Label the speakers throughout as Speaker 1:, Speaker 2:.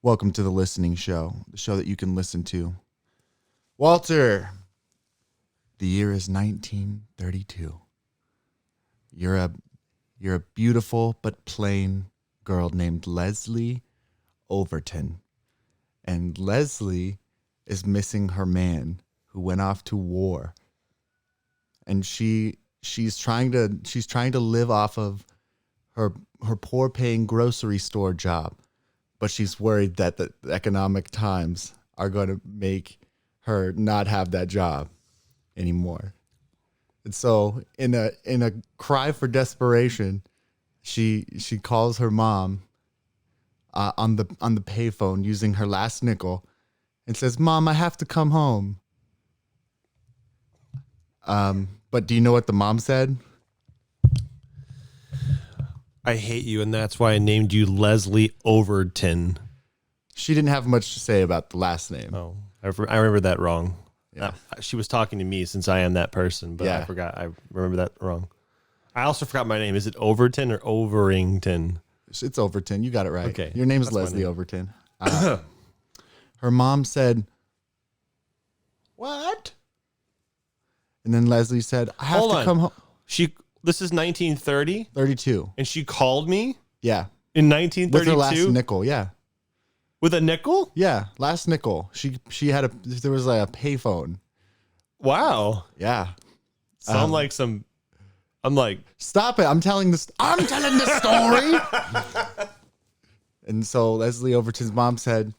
Speaker 1: Welcome to the listening show, the show that you can listen to. Walter, the year is 1932. You're a beautiful but plain girl named Leslie Overton. And Leslie is missing her man who went off to war. And she's trying to live off of her poor paying grocery store job. But she's worried that the economic times are going to make her not have that job anymore. And so in a cry for desperation, she calls her mom on the payphone using her last nickel and says, "Mom, I have to come home." But do you know what the mom said?
Speaker 2: I hate you, and that's why I named you Leslie Overton.
Speaker 1: She didn't have much to say about the last name.
Speaker 2: Oh, I remember that wrong.
Speaker 1: Yeah.
Speaker 2: She was talking to me since I am that person, but
Speaker 1: Yeah.
Speaker 2: I forgot. I remember that wrong. I also forgot my name. Is it Overton or Overington?
Speaker 1: It's Overton. You got it right.
Speaker 2: Okay.
Speaker 1: Your name is
Speaker 2: That's my
Speaker 1: Leslie
Speaker 2: name.
Speaker 1: Overton. Her mom said, "What?" And then Leslie said, "I have
Speaker 2: Hold
Speaker 1: to
Speaker 2: on.
Speaker 1: come home."
Speaker 2: This is 1930,
Speaker 1: 32.
Speaker 2: and she called me
Speaker 1: Yeah.
Speaker 2: in
Speaker 1: With
Speaker 2: 1932
Speaker 1: her last nickel. Yeah.
Speaker 2: with a nickel?
Speaker 1: Yeah. Last nickel. She had there was like a payphone.
Speaker 2: Wow.
Speaker 1: Yeah.
Speaker 2: So I'm like,
Speaker 1: Stop it. I'm telling the story. And so Leslie Overton's mom said,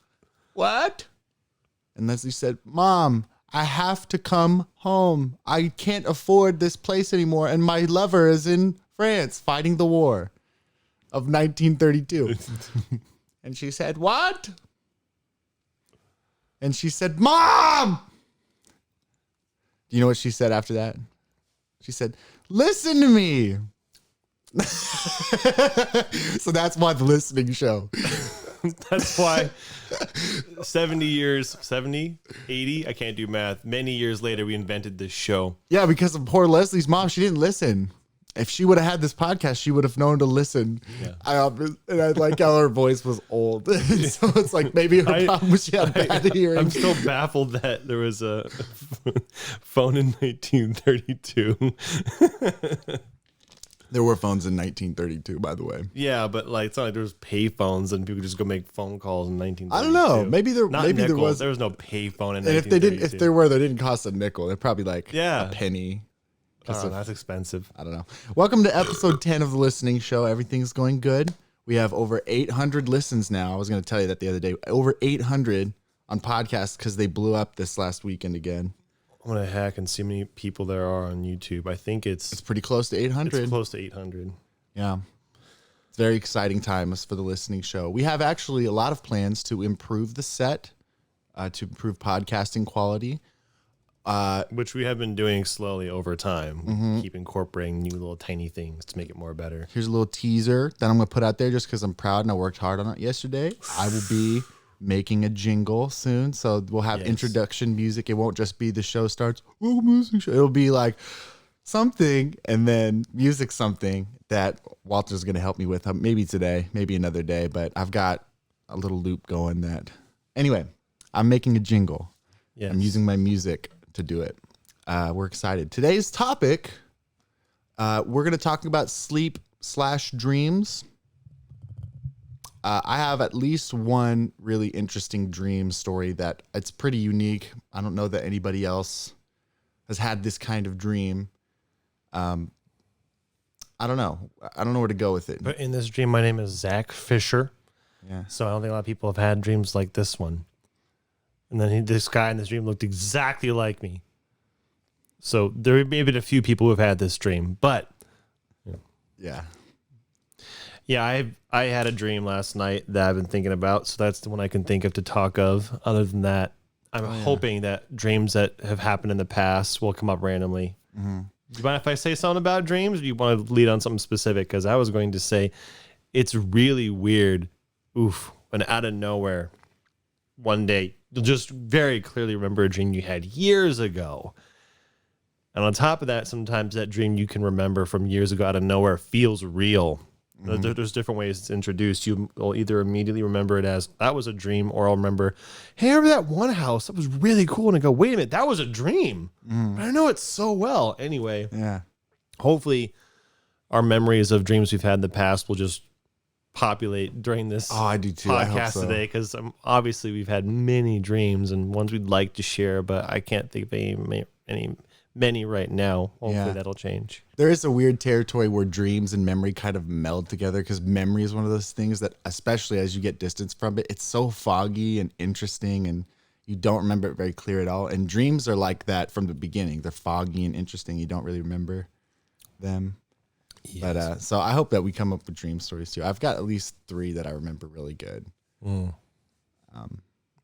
Speaker 1: "What?" And Leslie said, "Mom, I have to come home. I can't afford this place anymore. And my lover is in France fighting the war of 1932. And she said, "What?" And she said, "Mom!" Do you know what she said after that? She said, "Listen to me." So that's why the listening show.
Speaker 2: That's why 70, 80, I can't do math. Many years later, we invented this show.
Speaker 1: Yeah, because of poor Leslie's mom, she didn't listen. If she would have had this podcast, she would have known to listen. Yeah. And I like how her voice was old. So it's like maybe her problem was she had bad hearing.
Speaker 2: I'm still baffled that there was a phone in 1932.
Speaker 1: There were phones in 1932, by the way.
Speaker 2: Yeah, but like it's not like there was pay phones and people just go make phone calls in 1932.
Speaker 1: I don't know. Maybe there was.
Speaker 2: There was no pay phone in
Speaker 1: And
Speaker 2: 1932.
Speaker 1: if they didn't cost a nickel. They're probably like a penny.
Speaker 2: Oh, that's expensive.
Speaker 1: I don't know. Welcome to episode 10 of the listening show. Everything's going good. We have over 800 listens now. I was going to tell you that the other day. Over 800 on podcasts because they blew up this last weekend again.
Speaker 2: I'm going to hack and see how many people there are on YouTube. I think it's
Speaker 1: pretty close to 800.
Speaker 2: It's close to 800.
Speaker 1: Yeah. It's very exciting times for the listening show. We have actually a lot of plans to improve the set, to improve podcasting quality.
Speaker 2: Which we have been doing slowly over time. Keep incorporating new little tiny things to make it more better.
Speaker 1: Here's a little teaser that I'm going to put out there just because I'm proud and I worked hard on it yesterday. I will be making a jingle soon. So we'll have introduction music. It won't just be the show starts. It'll be like something and then music something that Walter's going to help me with. Maybe today, maybe another day. But I've got a little loop going that. Anyway, I'm making a jingle.
Speaker 2: Yes.
Speaker 1: I'm using my music to do it. We're excited. Today's topic, we're going to talk about sleep/dreams. I have at least one really interesting dream story that it's pretty unique. I don't know that anybody else has had this kind of dream. I don't know. I don't know where to go with it.
Speaker 2: But in this dream, my name is Zach Fisher.
Speaker 1: Yeah.
Speaker 2: So I don't think a lot of people have had dreams like this one. And then this guy in this dream looked exactly like me. So there may have been a few people who have had this dream, but
Speaker 1: yeah.
Speaker 2: Yeah, I had a dream last night that I've been thinking about, so that's the one I can think of to talk of. Other than that, I'm hoping that dreams that have happened in the past will come up randomly. Mm-hmm. Do you mind if I say something about dreams, or do you want to lead on something specific? Because I was going to say it's really weird. When out of nowhere, one day, you'll just very clearly remember a dream you had years ago. And on top of that, sometimes that dream you can remember from years ago out of nowhere feels real. There's different ways it's introduced. You will either immediately remember it as that was a dream, or I'll remember, hey, remember that one house that was really cool, and I go, wait a minute, that was a dream. But I know it so well. Anyway, hopefully our memories of dreams we've had in the past will just populate during this
Speaker 1: I do too.
Speaker 2: podcast today, because obviously we've had many dreams and ones we'd like to share, but I can't think of many right now. Hopefully that'll change.
Speaker 1: There is a weird territory where dreams and memory kind of meld together, because memory is one of those things that, especially as you get distance from it, it's so foggy and interesting and you don't remember it very clear at all. And dreams are like that from the beginning. They're foggy and interesting. You don't really remember them. Yes. But so I hope that we come up with dream stories too. I've got at least 3 that I remember really good.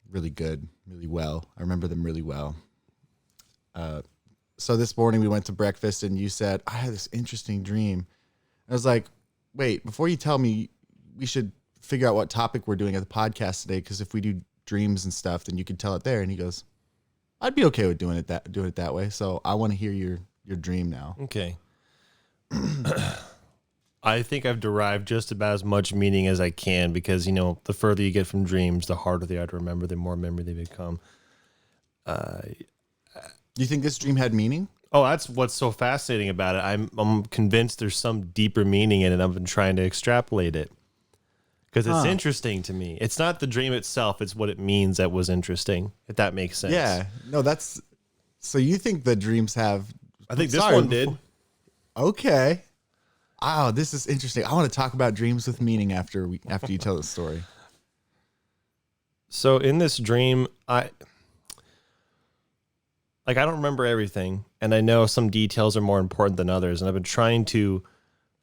Speaker 1: Really good, really well. I remember them really well. So this morning we went to breakfast and you said, I had this interesting dream. I was like, wait, before you tell me, we should figure out what topic we're doing at the podcast today, because if we do dreams and stuff, then you could tell it there. And he goes, I'd be okay with doing it that way. So I want to hear your dream now.
Speaker 2: Okay. I think I've derived just about as much meaning as I can, because, the further you get from dreams, the harder they are to remember, the more memory they become.
Speaker 1: You think this dream had meaning?
Speaker 2: Oh, that's what's so fascinating about it. I'm convinced there's some deeper meaning in it. I've been trying to extrapolate it because it's interesting to me. It's not the dream itself. It's what it means that was interesting, if that makes sense.
Speaker 1: Yeah. No, so you think the dreams have...
Speaker 2: I think this one did.
Speaker 1: Okay. Wow, this is interesting. I want to talk about dreams with meaning after you tell the story.
Speaker 2: So in this dream, I don't remember everything, and I know some details are more important than others, and I've been trying to,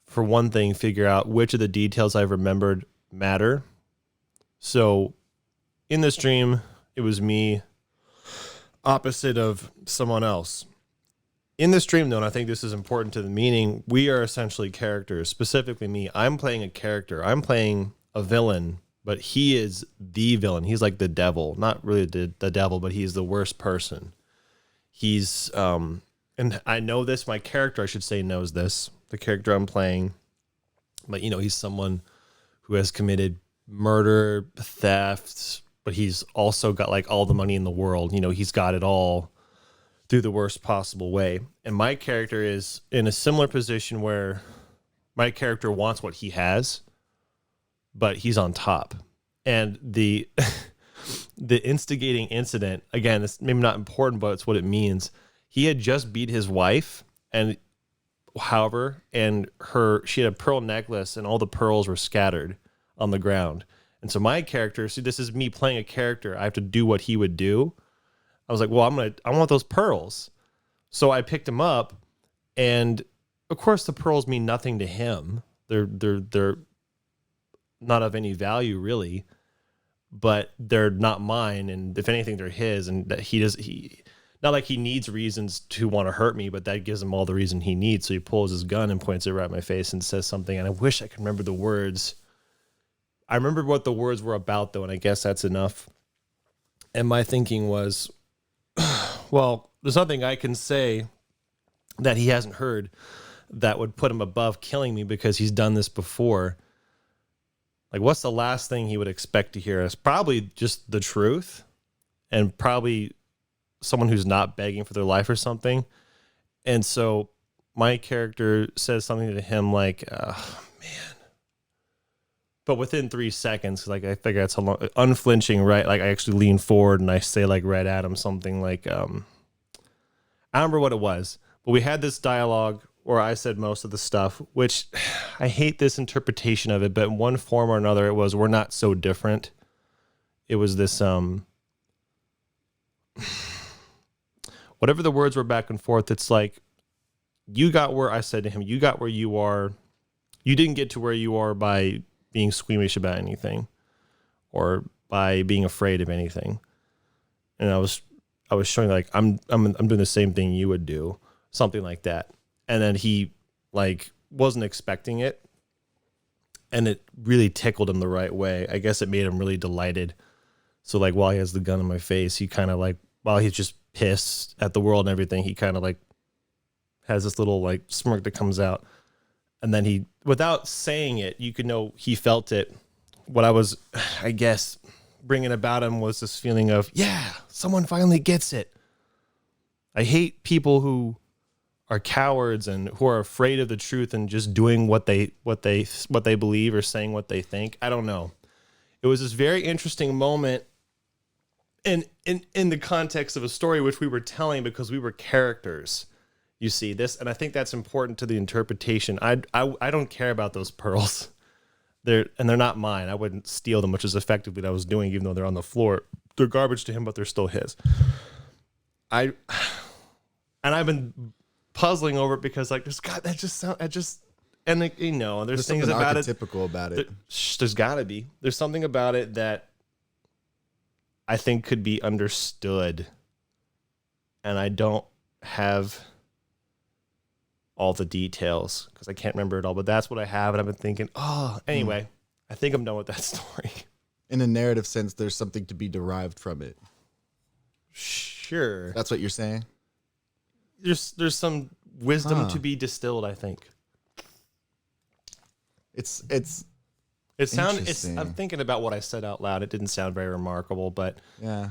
Speaker 2: for one thing, figure out which of the details I've remembered matter. So in this dream, it was me opposite of someone else. In this dream, though, and I think this is important to the meaning, we are essentially characters, specifically me. I'm playing a character. I'm playing a villain, but he is the villain. He's like the devil. Not really the devil, but he's the worst person. He's, and I know this, my character, I should say, knows this, the character I'm playing, but, he's someone who has committed murder, theft, but he's also got like all the money in the world. He's got it all through the worst possible way. And my character is in a similar position where my character wants what he has, but he's on top. And the instigating incident, again, it's maybe not important, but it's what it means. He had just beat his wife, and she had a pearl necklace, and all the pearls were scattered on the ground. And so my character, see, this is me playing a character. I have to do what he would do. I was like, well, I want those pearls. So I picked him up, and of course the pearls mean nothing to him. They're not of any value really, but they're not mine. And if anything, they're his. And that he not like he needs reasons to want to hurt me, but that gives him all the reason he needs. So he pulls his gun and points it right at my face and says something. And I wish I could remember the words. I remember what the words were about though. And I guess that's enough. And my thinking was, well, there's nothing I can say that he hasn't heard that would put him above killing me, because he's done this before. Like, what's the last thing he would expect to hear? It's probably just the truth, and probably someone who's not begging for their life or something. And so my character says something to him like, man. But within 3 seconds, like, I figure that's how long, unflinching, right? Like, I actually lean forward and I say, like, right at him something like, I don't remember what it was, but we had this dialogue where I said most of the stuff, which I hate this interpretation of it, but in one form or another, it was, we're not so different. It was this, whatever the words were back and forth, it's like, you got where, I said to him, you got where you are. You didn't get to where you are by being squeamish about anything or by being afraid of anything. And I was showing like, I'm doing the same thing you would do, something like that. And then he like wasn't expecting it, and it really tickled him the right way. I guess it made him really delighted. So like, while he has the gun in my face, he kind of like, while he's just pissed at the world and everything, he kind of like has this little like smirk that comes out. And then he, without saying it, you could know he felt it. What I was, I guess, bringing about him was this feeling of, yeah, someone finally gets it. I hate people who are cowards and who are afraid of the truth and just doing what they believe or saying what they think. I don't know. It was this very interesting moment in the context of a story which we were telling because we were characters. You see this, and I think that's important to the interpretation. I don't care about those pearls. They're not mine. I wouldn't steal them, which is effectively what I was doing, even though they're on the floor. They're garbage to him, but they're still his. And I've been puzzling over it because like there's there's things about it.
Speaker 1: Archetypical about it.
Speaker 2: There's got to be. There's something about it that I think could be understood, and I don't have all the details because I can't remember it all, but that's what I have. And I've been thinking, anyway, I think I'm done with that story.
Speaker 1: In a narrative sense, there's something to be derived from it.
Speaker 2: Sure.
Speaker 1: That's what you're saying?
Speaker 2: There's some wisdom to be distilled, I think. I'm thinking about what I said out loud. It didn't sound very remarkable, but
Speaker 1: yeah.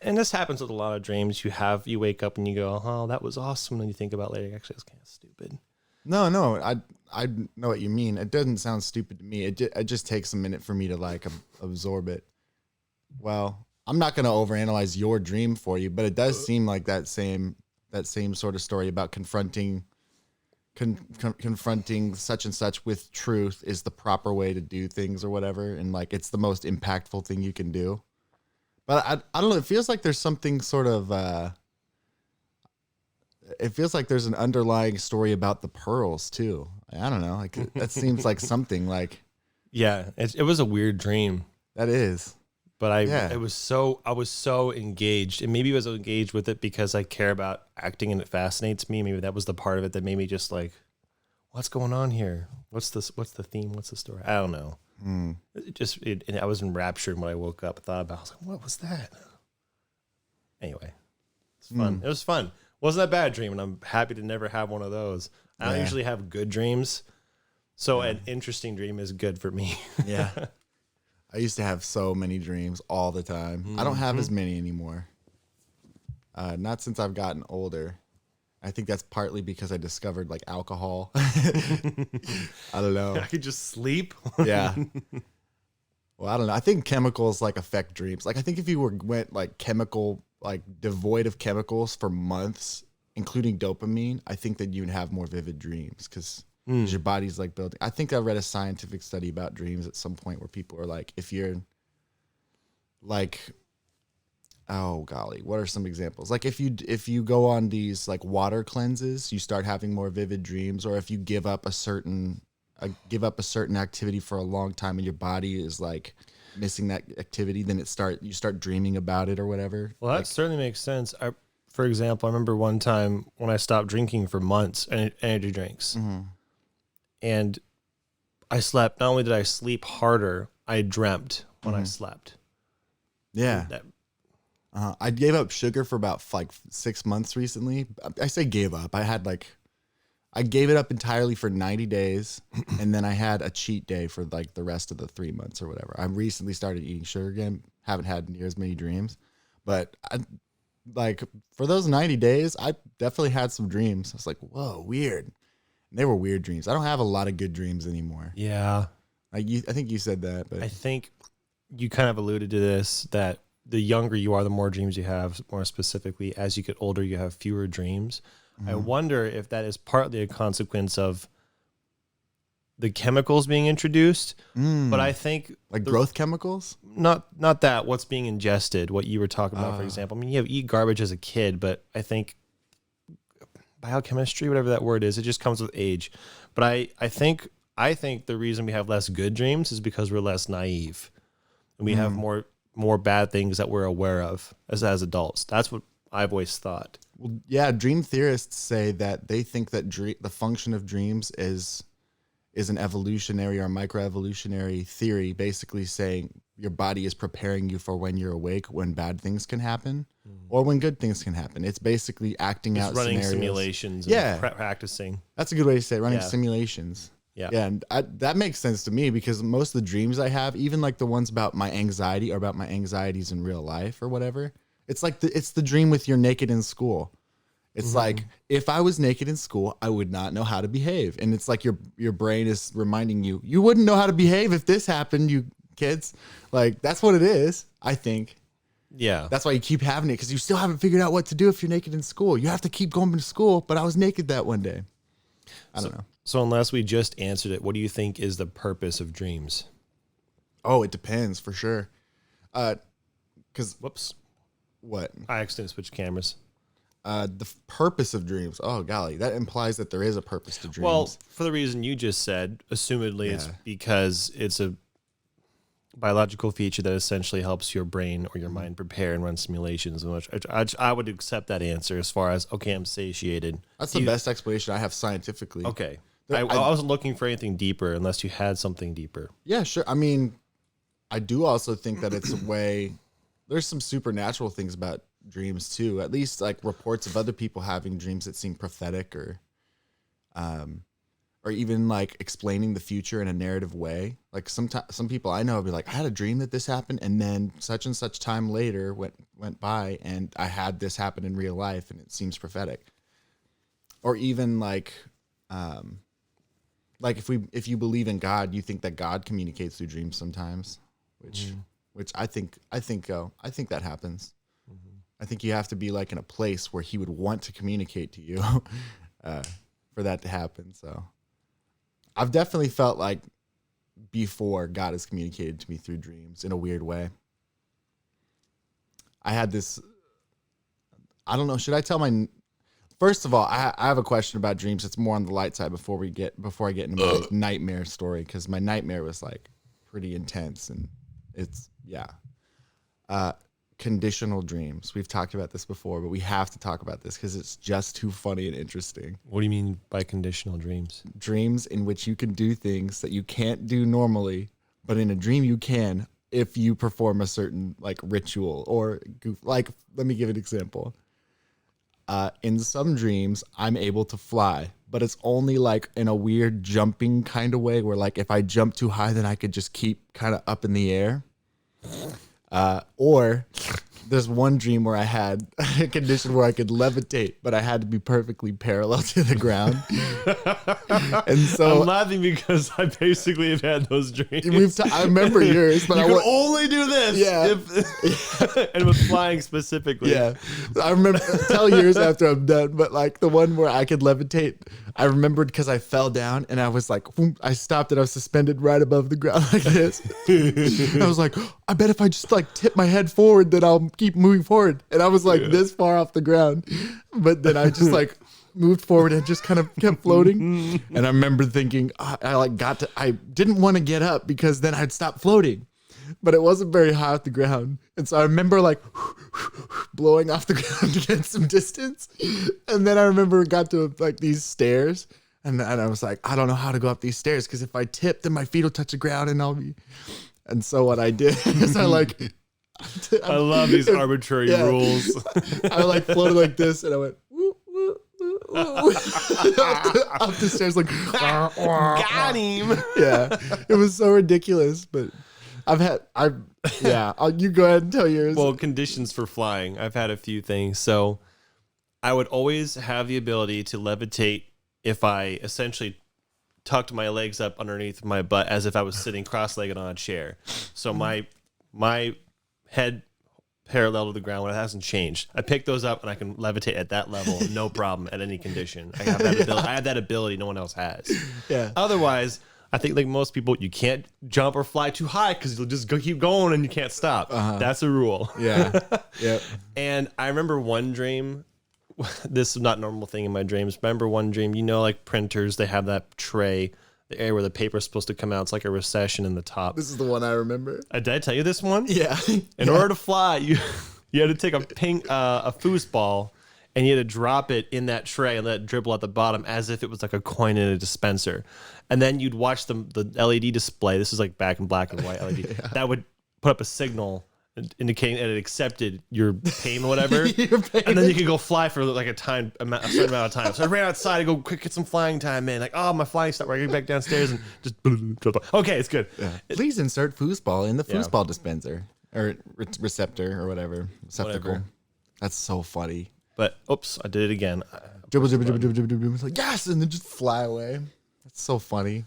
Speaker 2: And this happens with a lot of dreams. You wake up and you go, "Oh, that was awesome." And you think about it later, actually, it's kind of stupid.
Speaker 1: No, I know what you mean. It doesn't sound stupid to me. It just takes a minute for me to like absorb it. Well, I'm not going to overanalyze your dream for you, but it does seem like that same sort of story about confronting such and such with truth is the proper way to do things or whatever, and like it's the most impactful thing you can do. But I don't know, it feels like there's something sort of it feels like there's an underlying story about the pearls too. I don't know, like that seems like something like,
Speaker 2: yeah, it was a weird dream.
Speaker 1: That is.
Speaker 2: But I was so engaged, and maybe I was engaged with it because I care about acting and it fascinates me. Maybe that was the part of it that made me just like, what's going on here? What's this? What's the theme? What's the story? I don't know. And I was enraptured when I woke up and thought about it. I was like, what was that? Anyway, it's fun. It was fun. Wasn't that bad dream, and I'm happy to never have one of those. I don't usually have good dreams, so an interesting dream is good for me.
Speaker 1: Yeah. I used to have so many dreams all the time. I don't have as many anymore. Not since I've gotten older. I think that's partly because I discovered like alcohol. I don't know.
Speaker 2: I could just sleep.
Speaker 1: Yeah. Well, I don't know. I think chemicals like affect dreams. Like I think if you went like devoid of chemicals for months, including dopamine, I think that you'd have more vivid dreams because your body's like building. I think I read a scientific study about dreams at some point where people are like, if you're like, oh golly, what are some examples? Like if you go on these like water cleanses, you start having more vivid dreams, or if you give up a certain activity for a long time and your body is like missing that activity, then you start dreaming about it or whatever.
Speaker 2: Well, that certainly makes sense. For example, I remember one time when I stopped drinking for months, energy drinks. And I slept. Not only did I sleep harder, I dreamt when I slept.
Speaker 1: Yeah. I gave up sugar for about 6 months recently. I say gave up. I gave it up entirely for 90 days, and then I had a cheat day for like the rest of the 3 months or whatever. I recently started eating sugar again. Haven't had near as many dreams, but for those 90 days, I definitely had some dreams. I was like, whoa, weird. They were weird dreams. I don't have a lot of good dreams anymore.
Speaker 2: Yeah.
Speaker 1: I think you said that, but
Speaker 2: I think you kind of alluded to this, that the younger you are, the more dreams you have. More specifically, as you get older, you have fewer dreams. I wonder if that is partly a consequence of the chemicals being introduced. But I think
Speaker 1: like growth chemicals,
Speaker 2: not that what's being ingested, what you were talking about, for example. I mean, you eat garbage as a kid, but I think biochemistry, whatever that word is, it just comes with age. But I think the reason we have less good dreams is because we're less naive, and we have more bad things that we're aware of as adults. That's what I've always thought.
Speaker 1: Well, yeah, dream theorists say that they think that the function of dreams is an evolutionary or microevolutionary theory, basically saying your body is preparing you for when you're awake, when bad things can happen, or when good things can happen. It's basically acting out
Speaker 2: running
Speaker 1: scenarios.
Speaker 2: Simulations and practicing.
Speaker 1: That's a good way to say it, running simulations.
Speaker 2: Yeah.
Speaker 1: Yeah, and that makes sense to me because most of the dreams I have, even like the ones about my anxiety or about my anxieties in real life or whatever, it's like it's the dream with you're naked in school. It's like if I was naked in school, I would not know how to behave, and it's like your brain is reminding you you wouldn't know how to behave if this happened, you kids. Like that's what it is. I think.
Speaker 2: Yeah.
Speaker 1: That's why you keep having it because you still haven't figured out what to do if you're naked in school. You have to keep going to school, but I was naked that one day. I don't know.
Speaker 2: So unless we just answered it, what do you think is the purpose of dreams?
Speaker 1: Oh, it depends for sure. Because
Speaker 2: Whoops.
Speaker 1: what?
Speaker 2: I accidentally switched cameras.
Speaker 1: Purpose of dreams. Oh, golly. That implies that there is a purpose to dreams.
Speaker 2: Well, for the reason you just said, assumedly it's because it's a biological feature that essentially helps your brain or your mind prepare and run simulations. Which I would accept that answer as far as, okay, I'm satiated.
Speaker 1: That's the best explanation I have scientifically.
Speaker 2: Okay. I wasn't looking for anything deeper unless you had something deeper.
Speaker 1: Yeah, sure. I mean, I do also think that it's a way, there's some supernatural things about dreams too, at least like reports of other people having dreams that seem prophetic or even like explaining the future in a narrative way. Like some people I know will be like, I had a dream that this happened, and then such and such time later went by, and I had this happen in real life, and it seems prophetic. Or even like if you believe in God, you think that God communicates through dreams sometimes, which I think that happens. I think you have to be like in a place where He would want to communicate to you for that to happen. So I've definitely felt like before God has communicated to me through dreams in a weird way. I had this, I don't know, should I tell first of all, I have a question about dreams. It's more on the light side before I get into my nightmare story, because my nightmare was like pretty intense, and it's, conditional dreams. We've talked about this before, but we have to talk about this because it's just too funny and interesting.
Speaker 2: What do you mean by conditional dreams?
Speaker 1: Dreams in which you can do things that you can't do normally, but in a dream you can if you perform a certain like ritual or like, let me give an example. In some dreams, I'm able to fly, but it's only like in a weird jumping kind of way where like if I jump too high, then I could just keep kind of up in the air. Or there's one dream where I had a condition where I could levitate, but I had to be perfectly parallel to the ground. And so
Speaker 2: I'm laughing because I basically have had those dreams.
Speaker 1: I remember yours, but
Speaker 2: I would only do this.
Speaker 1: Yeah.
Speaker 2: And with flying specifically.
Speaker 1: Yeah. I remember, tell yours after I'm done, but like the one where I could levitate, I remembered because I fell down and I was like, whoom, I stopped and I was suspended right above the ground like this. I was like, I bet if I just like tip my head forward, then I'll keep moving forward. And I was like this far off the ground, but then I just like moved forward and just kind of kept floating. And I remember thinking, I didn't want to get up because then I'd stop floating, but it wasn't very high off the ground. And so I remember like blowing off the ground to get some distance. And then I remember it got to like these stairs, and I was like, I don't know how to go up these stairs, because if I tip, then my feet will touch the ground and I'll be. And so what I did is I
Speaker 2: love these arbitrary rules.
Speaker 1: I like floated like this, and I went woo, woo, woo, woo, up the stairs like
Speaker 2: got him.
Speaker 1: Yeah, it was so ridiculous, but you go ahead and tell yours.
Speaker 2: Well, conditions for flying. I've had a few things. So I would always have the ability to levitate if I essentially tucked my legs up underneath my butt as if I was sitting cross-legged on a chair. So my head parallel to the ground when it hasn't changed. I pick those up and I can levitate at that level, no problem at any condition. I have that ability. I have that ability no one else has.
Speaker 1: Yeah.
Speaker 2: Otherwise, I think like most people, you can't jump or fly too high because you'll just keep going and you can't stop. That's a rule.
Speaker 1: Yeah. Yep.
Speaker 2: And I remember one dream. This is not a normal thing in my dreams. Remember one dream, like printers, they have that tray, the area where the paper's supposed to come out. It's like a recession in the top.
Speaker 1: This is the one I remember.
Speaker 2: Did I tell you this one?
Speaker 1: Yeah.
Speaker 2: In order to fly, you had to take a foosball and you had to drop it in that tray and let it dribble at the bottom as if it was like a coin in a dispenser. And then you'd watch the LED display. This is like back in black and white LED. That would put up a signal indicating that it accepted your pain or whatever.
Speaker 1: Your pain.
Speaker 2: And then you could go fly for like a certain amount of time. So I ran outside to go quick get some flying time, man. Like, oh, my flying stopped. I get back downstairs and just okay, it's good.
Speaker 1: Yeah. Please insert foosball in the foosball dispenser or receptor or whatever. Receptacle.
Speaker 2: Whatever.
Speaker 1: That's so funny.
Speaker 2: But oops, I did it again.
Speaker 1: Dribble. It's like, yes, and then just fly away. That's so funny.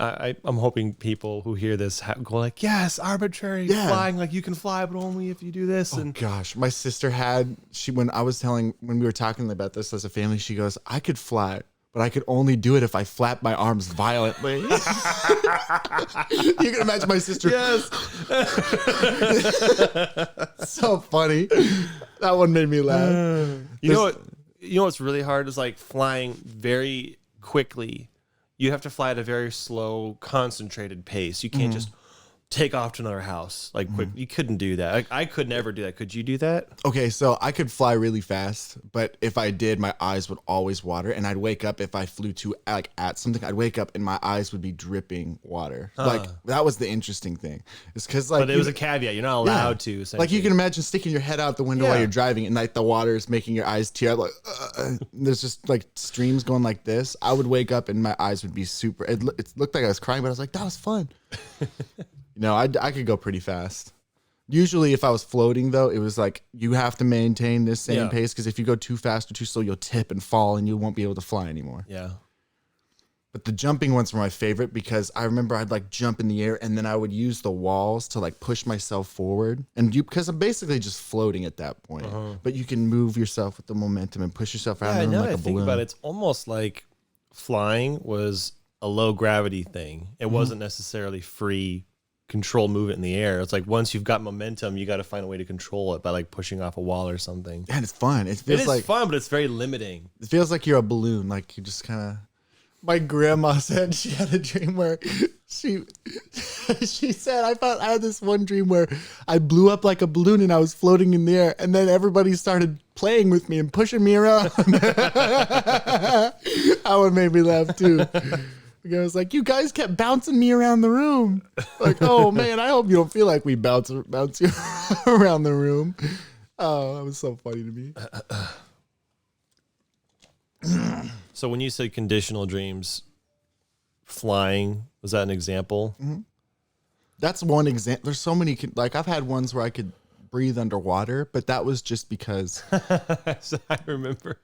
Speaker 2: I'm hoping people who hear this go like, yes, arbitrary flying, like you can fly, but only if you do this.
Speaker 1: Oh, gosh, my sister when we were talking about this as a family, she goes, I could fly, but I could only do it if I flap my arms violently. You can imagine my sister.
Speaker 2: Yes.
Speaker 1: So funny. That one made me laugh.
Speaker 2: You know what's really hard is like flying very quickly. You have to fly at a very slow, concentrated pace. You can't just take off to another house like quick. You couldn't do that. Like, I could never do that. Could you do that?
Speaker 1: Okay, so I could fly really fast, but if I did, my eyes would always water, and I'd wake up if I flew at something. I'd wake up and my eyes would be dripping water. Like that was the interesting thing. It's because like,
Speaker 2: but it was a caveat. You're not allowed to.
Speaker 1: Like you can imagine sticking your head out the window while you're driving, and like the water is making your eyes tear. Like there's just like streams going like this. I would wake up and my eyes would be super. It looked like I was crying, but I was like, that was fun. No, I could go pretty fast. Usually if I was floating, though, it was like you have to maintain this same pace because if you go too fast or too slow, you'll tip and fall and you won't be able to fly anymore.
Speaker 2: Yeah.
Speaker 1: But the jumping ones were my favorite because I remember I'd like jump in the air and then I would use the walls to like push myself forward. And because I'm basically just floating at that point. But you can move yourself with the momentum and push yourself around the room like a balloon. Think about it,
Speaker 2: it's almost like flying was a low gravity thing. It wasn't necessarily free control movement in the air. It's like once you've got momentum, you got to find a way to control it by like pushing off a wall or something.
Speaker 1: And it's fun. It is like
Speaker 2: fun, but it's very limiting.
Speaker 1: It feels like you're a balloon. Like you just kind of. My grandma said she had a dream where she said I had this one dream where I blew up like a balloon and I was floating in the air, and then everybody started playing with me and pushing me around. That one made me laugh too. I was like, you guys kept bouncing me around the room. Like, oh man, I hope you don't feel like we bounce you around the room. Oh, that was so funny to me.
Speaker 2: So when you say conditional dreams, flying, was that an example?
Speaker 1: Mm-hmm. That's one example. There's so many, like I've had ones where I could breathe underwater, but that was just because.
Speaker 2: So I remember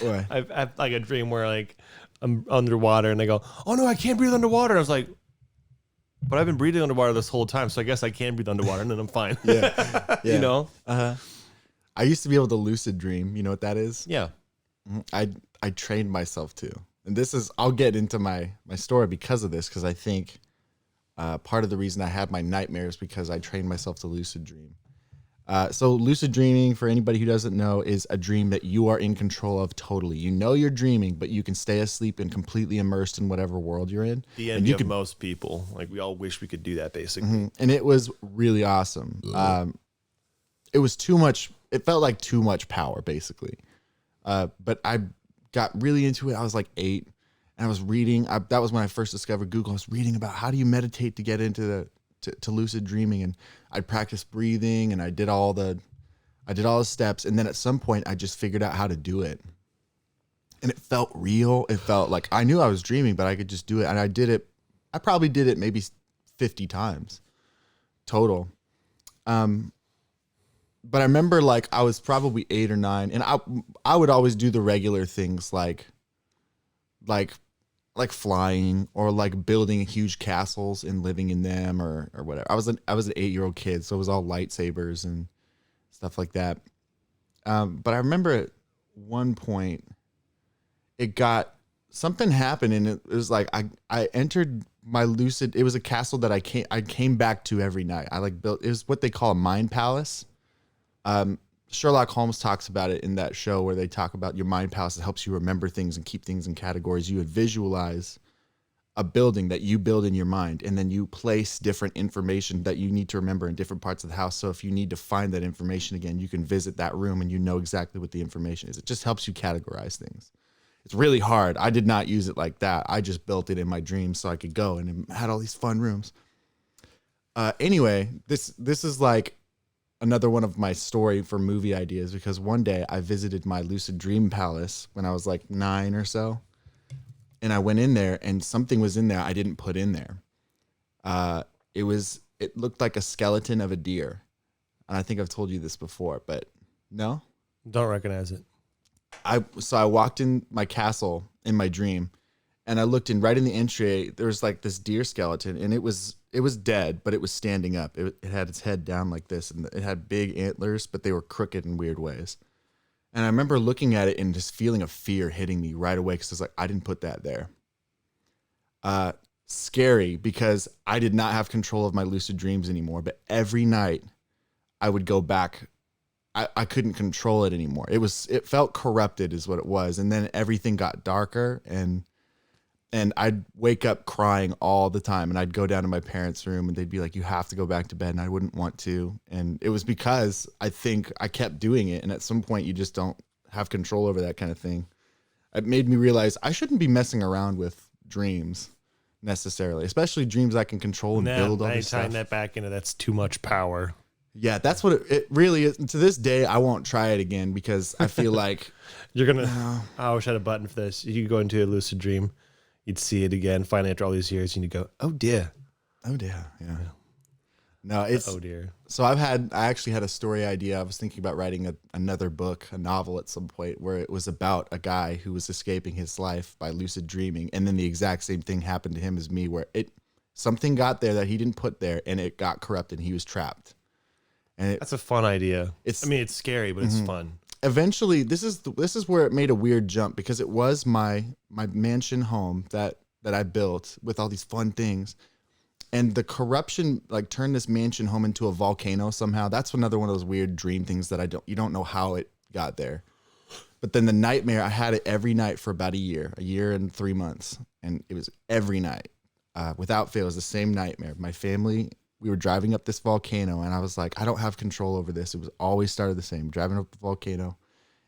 Speaker 1: What?
Speaker 2: I've like a dream where like I'm underwater and I go, oh no, I can't breathe underwater. I was like, but I've been breathing underwater this whole time, so I guess I can breathe underwater and then I'm fine.
Speaker 1: Yeah.
Speaker 2: You know?
Speaker 1: I used to be able to lucid dream. You know what that is?
Speaker 2: Yeah.
Speaker 1: I trained myself to. And this is, I'll get into my story because of this, because I think part of the reason I had my nightmares because I trained myself to lucid dream. So lucid dreaming, for anybody who doesn't know, is a dream that you are in control of totally. You know you're dreaming, but you can stay asleep and completely immersed in whatever world you're in.
Speaker 2: The envy of most people. Like we all wish we could do that, basically.
Speaker 1: And it was really awesome. It was too much. It felt like too much power, basically. But I got really into it. I was like 8, and I was reading. That was when I first discovered Google. I was reading about how do you meditate to get into to lucid dreaming, and I practiced breathing, and I did all the steps, and then at some point I just figured out how to do it, and it felt real. It felt like I knew I was dreaming, but I could just do it, and I did it. I probably did it maybe 50 times total. But I remember like I was probably 8 or 9, and I would always do the regular things like flying or like building huge castles and living in them or whatever. I was an 8-year-old kid, so it was all lightsabers and stuff like that. But I remember at one point something happened, and it was like I entered my lucid. It was a castle that I came back to every night. I like built. It was what they call a mind palace. Sherlock Holmes talks about it in that show where they talk about your mind palace that helps you remember things and keep things in categories. You would visualize a building that you build in your mind, and then you place different information that you need to remember in different parts of the house. So if you need to find that information again, you can visit that room and you know exactly what the information is. It just helps you categorize things. It's really hard. I did not use it like that. I just built it in my dreams so I could go, and it had all these fun rooms. Anyway, this is like another one of my story for movie ideas, because one day I visited my lucid dream palace when I was like 9 or so. And I went in there and something was in there I didn't put in there. It looked like a skeleton of a deer. And I think I've told you this before, but no?
Speaker 2: Don't recognize it.
Speaker 1: So I walked in my castle in my dream, and I looked in right in the entry. There was like this deer skeleton, and it was dead, but it was standing up. It had its head down like this, and it had big antlers, but they were crooked in weird ways. And I remember looking at it and just feeling a fear hitting me right away, because I was like, I didn't put that there. Scary, because I did not have control of my lucid dreams anymore. But every night I would go back. I couldn't control it anymore. It felt corrupted is what it was. And then everything got darker, and I'd wake up crying all the time, and I'd go down to my parents' room and they'd be like, you have to go back to bed. And I wouldn't want to. And it was because I think I kept doing it. And at some point you just don't have control over that kind of thing. It made me realize I shouldn't be messing around with dreams necessarily, especially dreams I can control and build all this stuff.
Speaker 2: Tying that back into that's too much power.
Speaker 1: Yeah, that's what it really is. To this day, I won't try it again, because I feel like
Speaker 2: you're gonna. I wish I had a button for this. You could go into a lucid dream, you'd see it again. Finally, after all these years, and you'd go, "Oh dear,
Speaker 1: oh dear." Yeah. No, it's
Speaker 2: oh dear.
Speaker 1: So I actually had a story idea. I was thinking about writing another book, a novel at some point, where it was about a guy who was escaping his life by lucid dreaming, and then the exact same thing happened to him as me, where something got there that he didn't put there, and it got corrupted, and he was trapped. And
Speaker 2: that's a fun idea. It's scary, but it's fun. Eventually,
Speaker 1: this is where it made a weird jump, because it was my mansion home that I built with all these fun things, and the corruption like turned this mansion home into a volcano somehow. That's another one of those weird dream things that you don't know how it got there. But then the nightmare, I had it every night for about a year and 3 months, and it was every night, without fail. It was the same nightmare. My family. We were driving up this volcano, and I was like, I don't have control over this. It was always started the same. Driving up the volcano,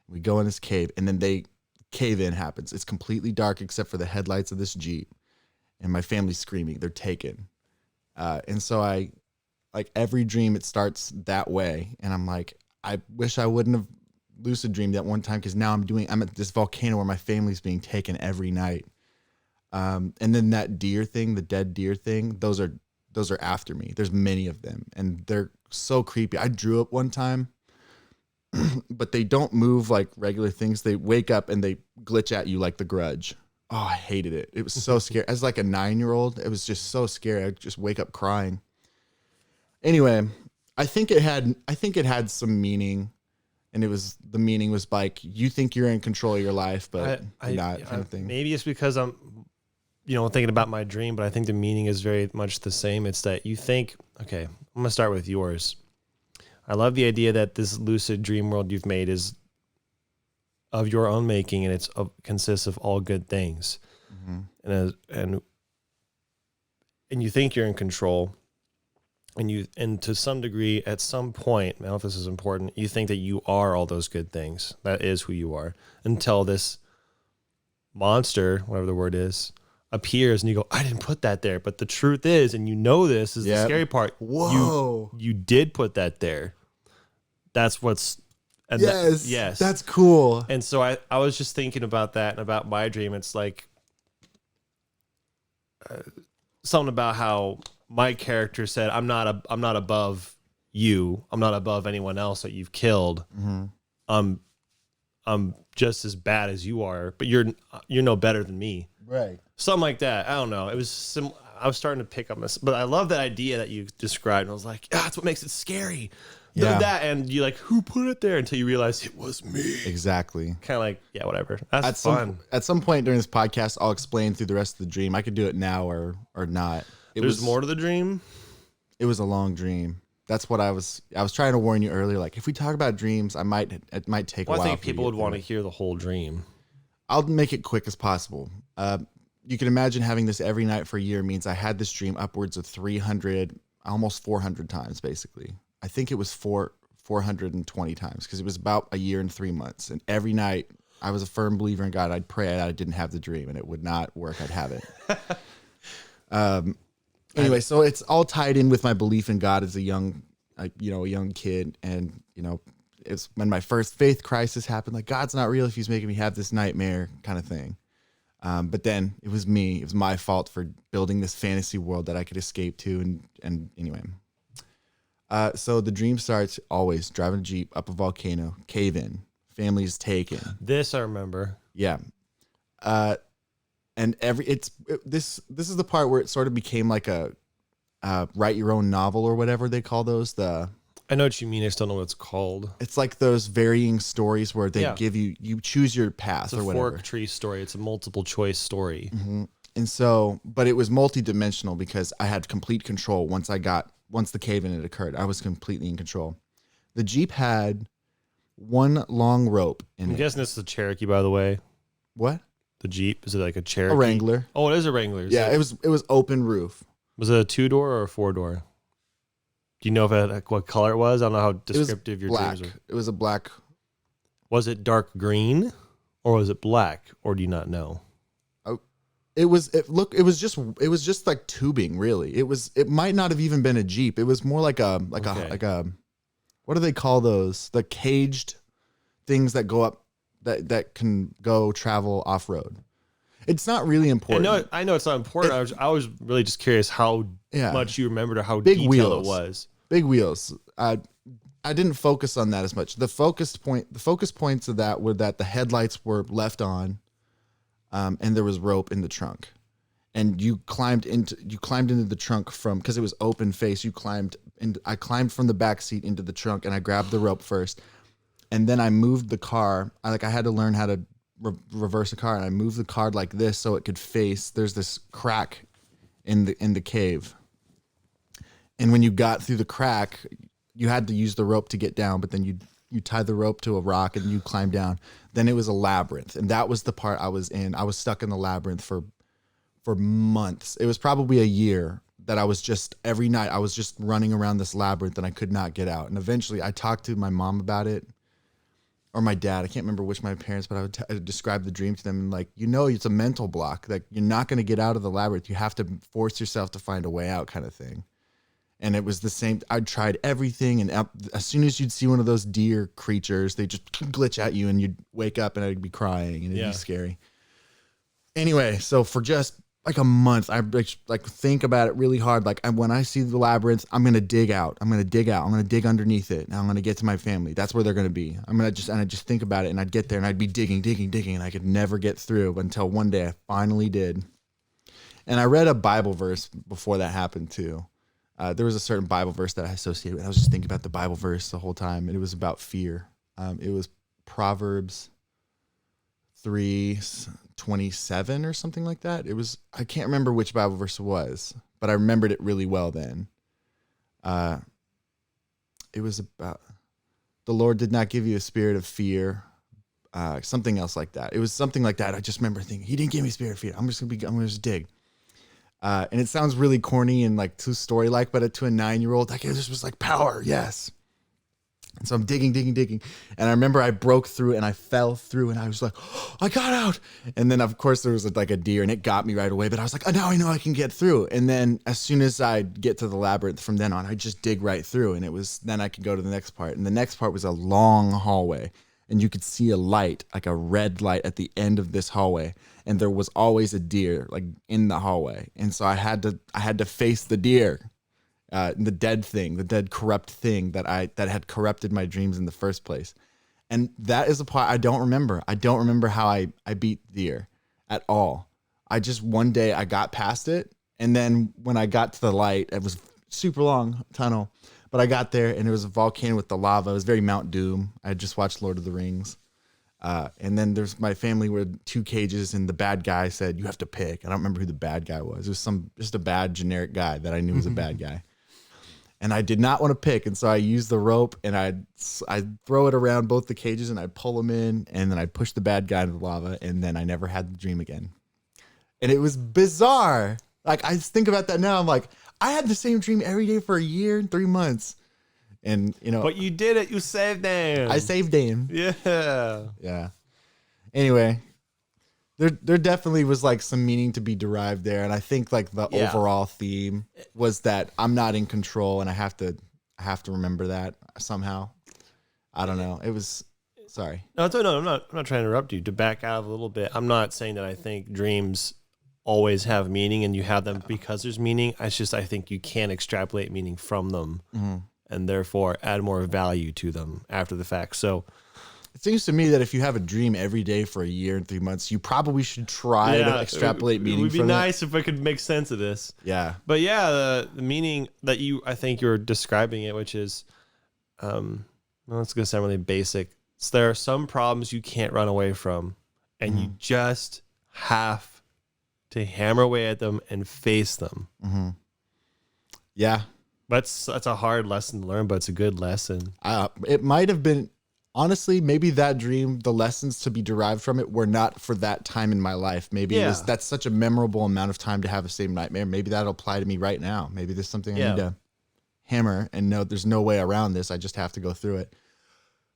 Speaker 1: we go in this cave, and then cave-in happens. It's completely dark except for the headlights of this Jeep, and my family's screaming. They're taken. And so every dream, it starts that way, and I'm like, I wish I wouldn't have lucid dreamed that one time, because now I'm at this volcano where my family's being taken every night. And then that deer thing, the dead deer thing, those are after me. There's many of them, and they're so creepy. I drew up one time, but they don't move like regular things. They wake up and they glitch at you like The Grudge. Oh, I hated it. It was so scary. As like a 9-year-old, it was just so scary. I'd just wake up crying. Anyway, I think it had some meaning, and the meaning was like, you think you're in control of your life, but not kind of thing.
Speaker 2: Maybe it's because I'm thinking about my dream, but I think the meaning is very much the same. It's that you think, okay, I'm going to start with yours. I love the idea that this lucid dream world you've made is of your own making, and consists of all good things. Mm-hmm. And you think you're in control, and to some degree, at some point, I don't know if this is important, you think that you are all those good things. That is who you are, until this monster, whatever the word is, appears, and you go, I didn't put that there. But the truth is, and this is the scary part.
Speaker 1: Whoa.
Speaker 2: You did put that there. That's what's...
Speaker 1: yes. That's cool.
Speaker 2: And so I was just thinking about that and about my dream. It's like something about how my character said, I'm not above you. I'm not above anyone else that you've killed. Mm-hmm. I'm just as bad as you are, but you're no better than me.
Speaker 1: Right.
Speaker 2: Something like that. I don't know. It was I was starting to pick up this, but I love that idea that you described. And I was like, that's what makes it scary. Yeah. That, and you're like, who put it there? Until you realize it was me.
Speaker 1: Exactly.
Speaker 2: Kind of like, yeah, whatever. That's fun.
Speaker 1: At some point during this podcast, I'll explain through the rest of the dream. I could do it now or not.
Speaker 2: There's more to the dream.
Speaker 1: It was a long dream. That's what I was trying to warn you earlier. Like, if we talk about dreams, it might take a while.
Speaker 2: I think people would want to hear the whole dream.
Speaker 1: I'll make it quick as possible. You can imagine having this every night for a year means I had this dream upwards of 300, almost 400 times, basically. I think it was 420 times, because it was about a year and 3 months. And every night I was a firm believer in God. I'd pray I didn't have the dream, and it would not work. I'd have it. Anyway, so it's all tied in with my belief in God as a young a young kid, and it's when my first faith crisis happened. Like, God's not real if he's making me have this nightmare kind of thing. But then it was me. It was my fault for building this fantasy world that I could escape to. And anyway, so the dream starts always driving a Jeep up a volcano, cave in, family's taken.
Speaker 2: This I remember.
Speaker 1: Yeah. And this is the part where it sort of became like a write your own novel or whatever they call those.
Speaker 2: I know what you mean. I just don't know what it's called.
Speaker 1: It's like those varying stories where they give you choose your path or whatever.
Speaker 2: It's a fork tree story. It's a multiple choice story.
Speaker 1: Mm-hmm. And so, but it was multi-dimensional because I had complete control once the cave-in had occurred. I was completely in control. The Jeep had one long rope in it.
Speaker 2: I'm guessing this is a Cherokee, by the way.
Speaker 1: What?
Speaker 2: The Jeep? Is it like a Cherokee?
Speaker 1: A Wrangler.
Speaker 2: Oh, it is a Wrangler.
Speaker 1: Yeah, it was open roof.
Speaker 2: Was it a 2-door or a 4-door? Do you know what color it was? I don't know how descriptive your
Speaker 1: black.
Speaker 2: dreams are.
Speaker 1: It was a black.
Speaker 2: Was it dark green or was it black, or do you not know?
Speaker 1: Oh, it was just like tubing, really. It might not have even been a Jeep. It was more like a what do they call those? The caged things that go up that can go travel off road. It's not really important.
Speaker 2: I know it's not important. I was really just curious how much you remembered or how
Speaker 1: big
Speaker 2: detailed
Speaker 1: wheels.
Speaker 2: it was.
Speaker 1: Big wheels. I didn't focus on that as much. The focus points of that were that the headlights were left on, and there was rope in the trunk, and you climbed into the trunk because it was open face. I climbed from the back seat into the trunk, and I grabbed the rope first, and then I moved the car. I had to learn how to reverse a car, and I moved the car like this so it could face. There's this crack in the cave, and when you got through the crack, you had to use the rope to get down, but then you tie the rope to a rock and you climb down. Then it was a labyrinth, and that was the part I was in. I was stuck in the labyrinth for months. It was probably a year that I was just, every night I was just running around this labyrinth and I could not get out. And eventually I talked to my mom about it, or my dad. I can't remember which of my parents, but I would describe the dream to them, and it's a mental block. Like, you're not going to get out of the labyrinth. You have to force yourself to find a way out, kind of thing. And it was the same. I tried everything, and as soon as you'd see one of those deer creatures, they just glitch at you, and you'd wake up, and I'd be crying, and it'd be scary. Anyway, so for just like a month, I think about it really hard. Like, when I see the labyrinth, I'm gonna dig out. I'm gonna dig underneath it, and I'm gonna get to my family. That's where they're gonna be. I just think about it, and I'd get there, and I'd be digging, and I could never get through until one day I finally did. And I read a Bible verse before that happened too. There was a certain Bible verse that I associated with. I was just thinking about the Bible verse the whole time, and it was about fear. It was Proverbs 3:27 or something like that. I can't remember which Bible verse it was, but I remembered it really well then. It was about the Lord did not give you a spirit of fear, something else like that. It was something like that. I just remember thinking, He didn't give me a spirit of fear. I'm gonna just dig. And it sounds really corny and like too story-like, but to a 9-year-old, like, it just was like power, yes. And so I'm digging. And I remember I broke through and I fell through and I was like, oh, I got out. And then of course there was like a deer and it got me right away, but I was like, oh, now I know I can get through. And then as soon as I get to the labyrinth from then on, I just dig right through, and then I could go to the next part. And the next part was a long hallway, and you could see a light, like a red light at the end of this hallway. And there was always a deer like in the hallway. And so I had to face the deer. The dead corrupt thing that had corrupted my dreams in the first place. And that is a part I don't remember. I don't remember how I beat the deer at all. I just, one day I got past it. And then when I got to the light, it was super long tunnel, but I got there and it was a volcano with the lava. It was very Mount Doom. I had just watched Lord of the Rings. And then there's my family were 2 cages, and the bad guy said, you have to pick. I don't remember who the bad guy was. It was just a bad generic guy that I knew was a bad guy. And I did not want to pick. And so I used the rope and I'd throw it around both the cages and I'd pull them in, and then I'd push the bad guy into the lava, and then I never had the dream again. And it was bizarre. Like, I think about that now. I'm like, I had the same dream every day for a year and 3 months. And,
Speaker 2: but you did it. You saved them.
Speaker 1: I saved them.
Speaker 2: Yeah.
Speaker 1: Yeah. Anyway, there definitely was like some meaning to be derived there. And I think like the overall theme was that I'm not in control, and I have to I have to remember that somehow. I don't know. It was sorry.
Speaker 2: No, I'm not trying to interrupt you. To back out a little bit, I'm not saying that I think dreams always have meaning and you have them because there's meaning. It's just I think you can extrapolate meaning from them and therefore add more value to them after the fact. So
Speaker 1: it seems to me that if you have a dream every day for a year and 3 months, you probably should try to extrapolate meaning.
Speaker 2: It would be
Speaker 1: from
Speaker 2: nice if I could make sense of this.
Speaker 1: Yeah.
Speaker 2: But yeah, the meaning that I think you're describing it, which is, well, it's going to sound really basic. So there are some problems you can't run away from, and you just have to hammer away at them and face them.
Speaker 1: Yeah.
Speaker 2: That's a hard lesson to learn, but it's a good lesson.
Speaker 1: It might have been, honestly, maybe that dream, the lessons to be derived from it were not for that time in my life. Maybe that's such a memorable amount of time to have the same nightmare. Maybe that'll apply to me right now. Maybe there's something I need to hammer and know there's no way around this. I just have to go through it.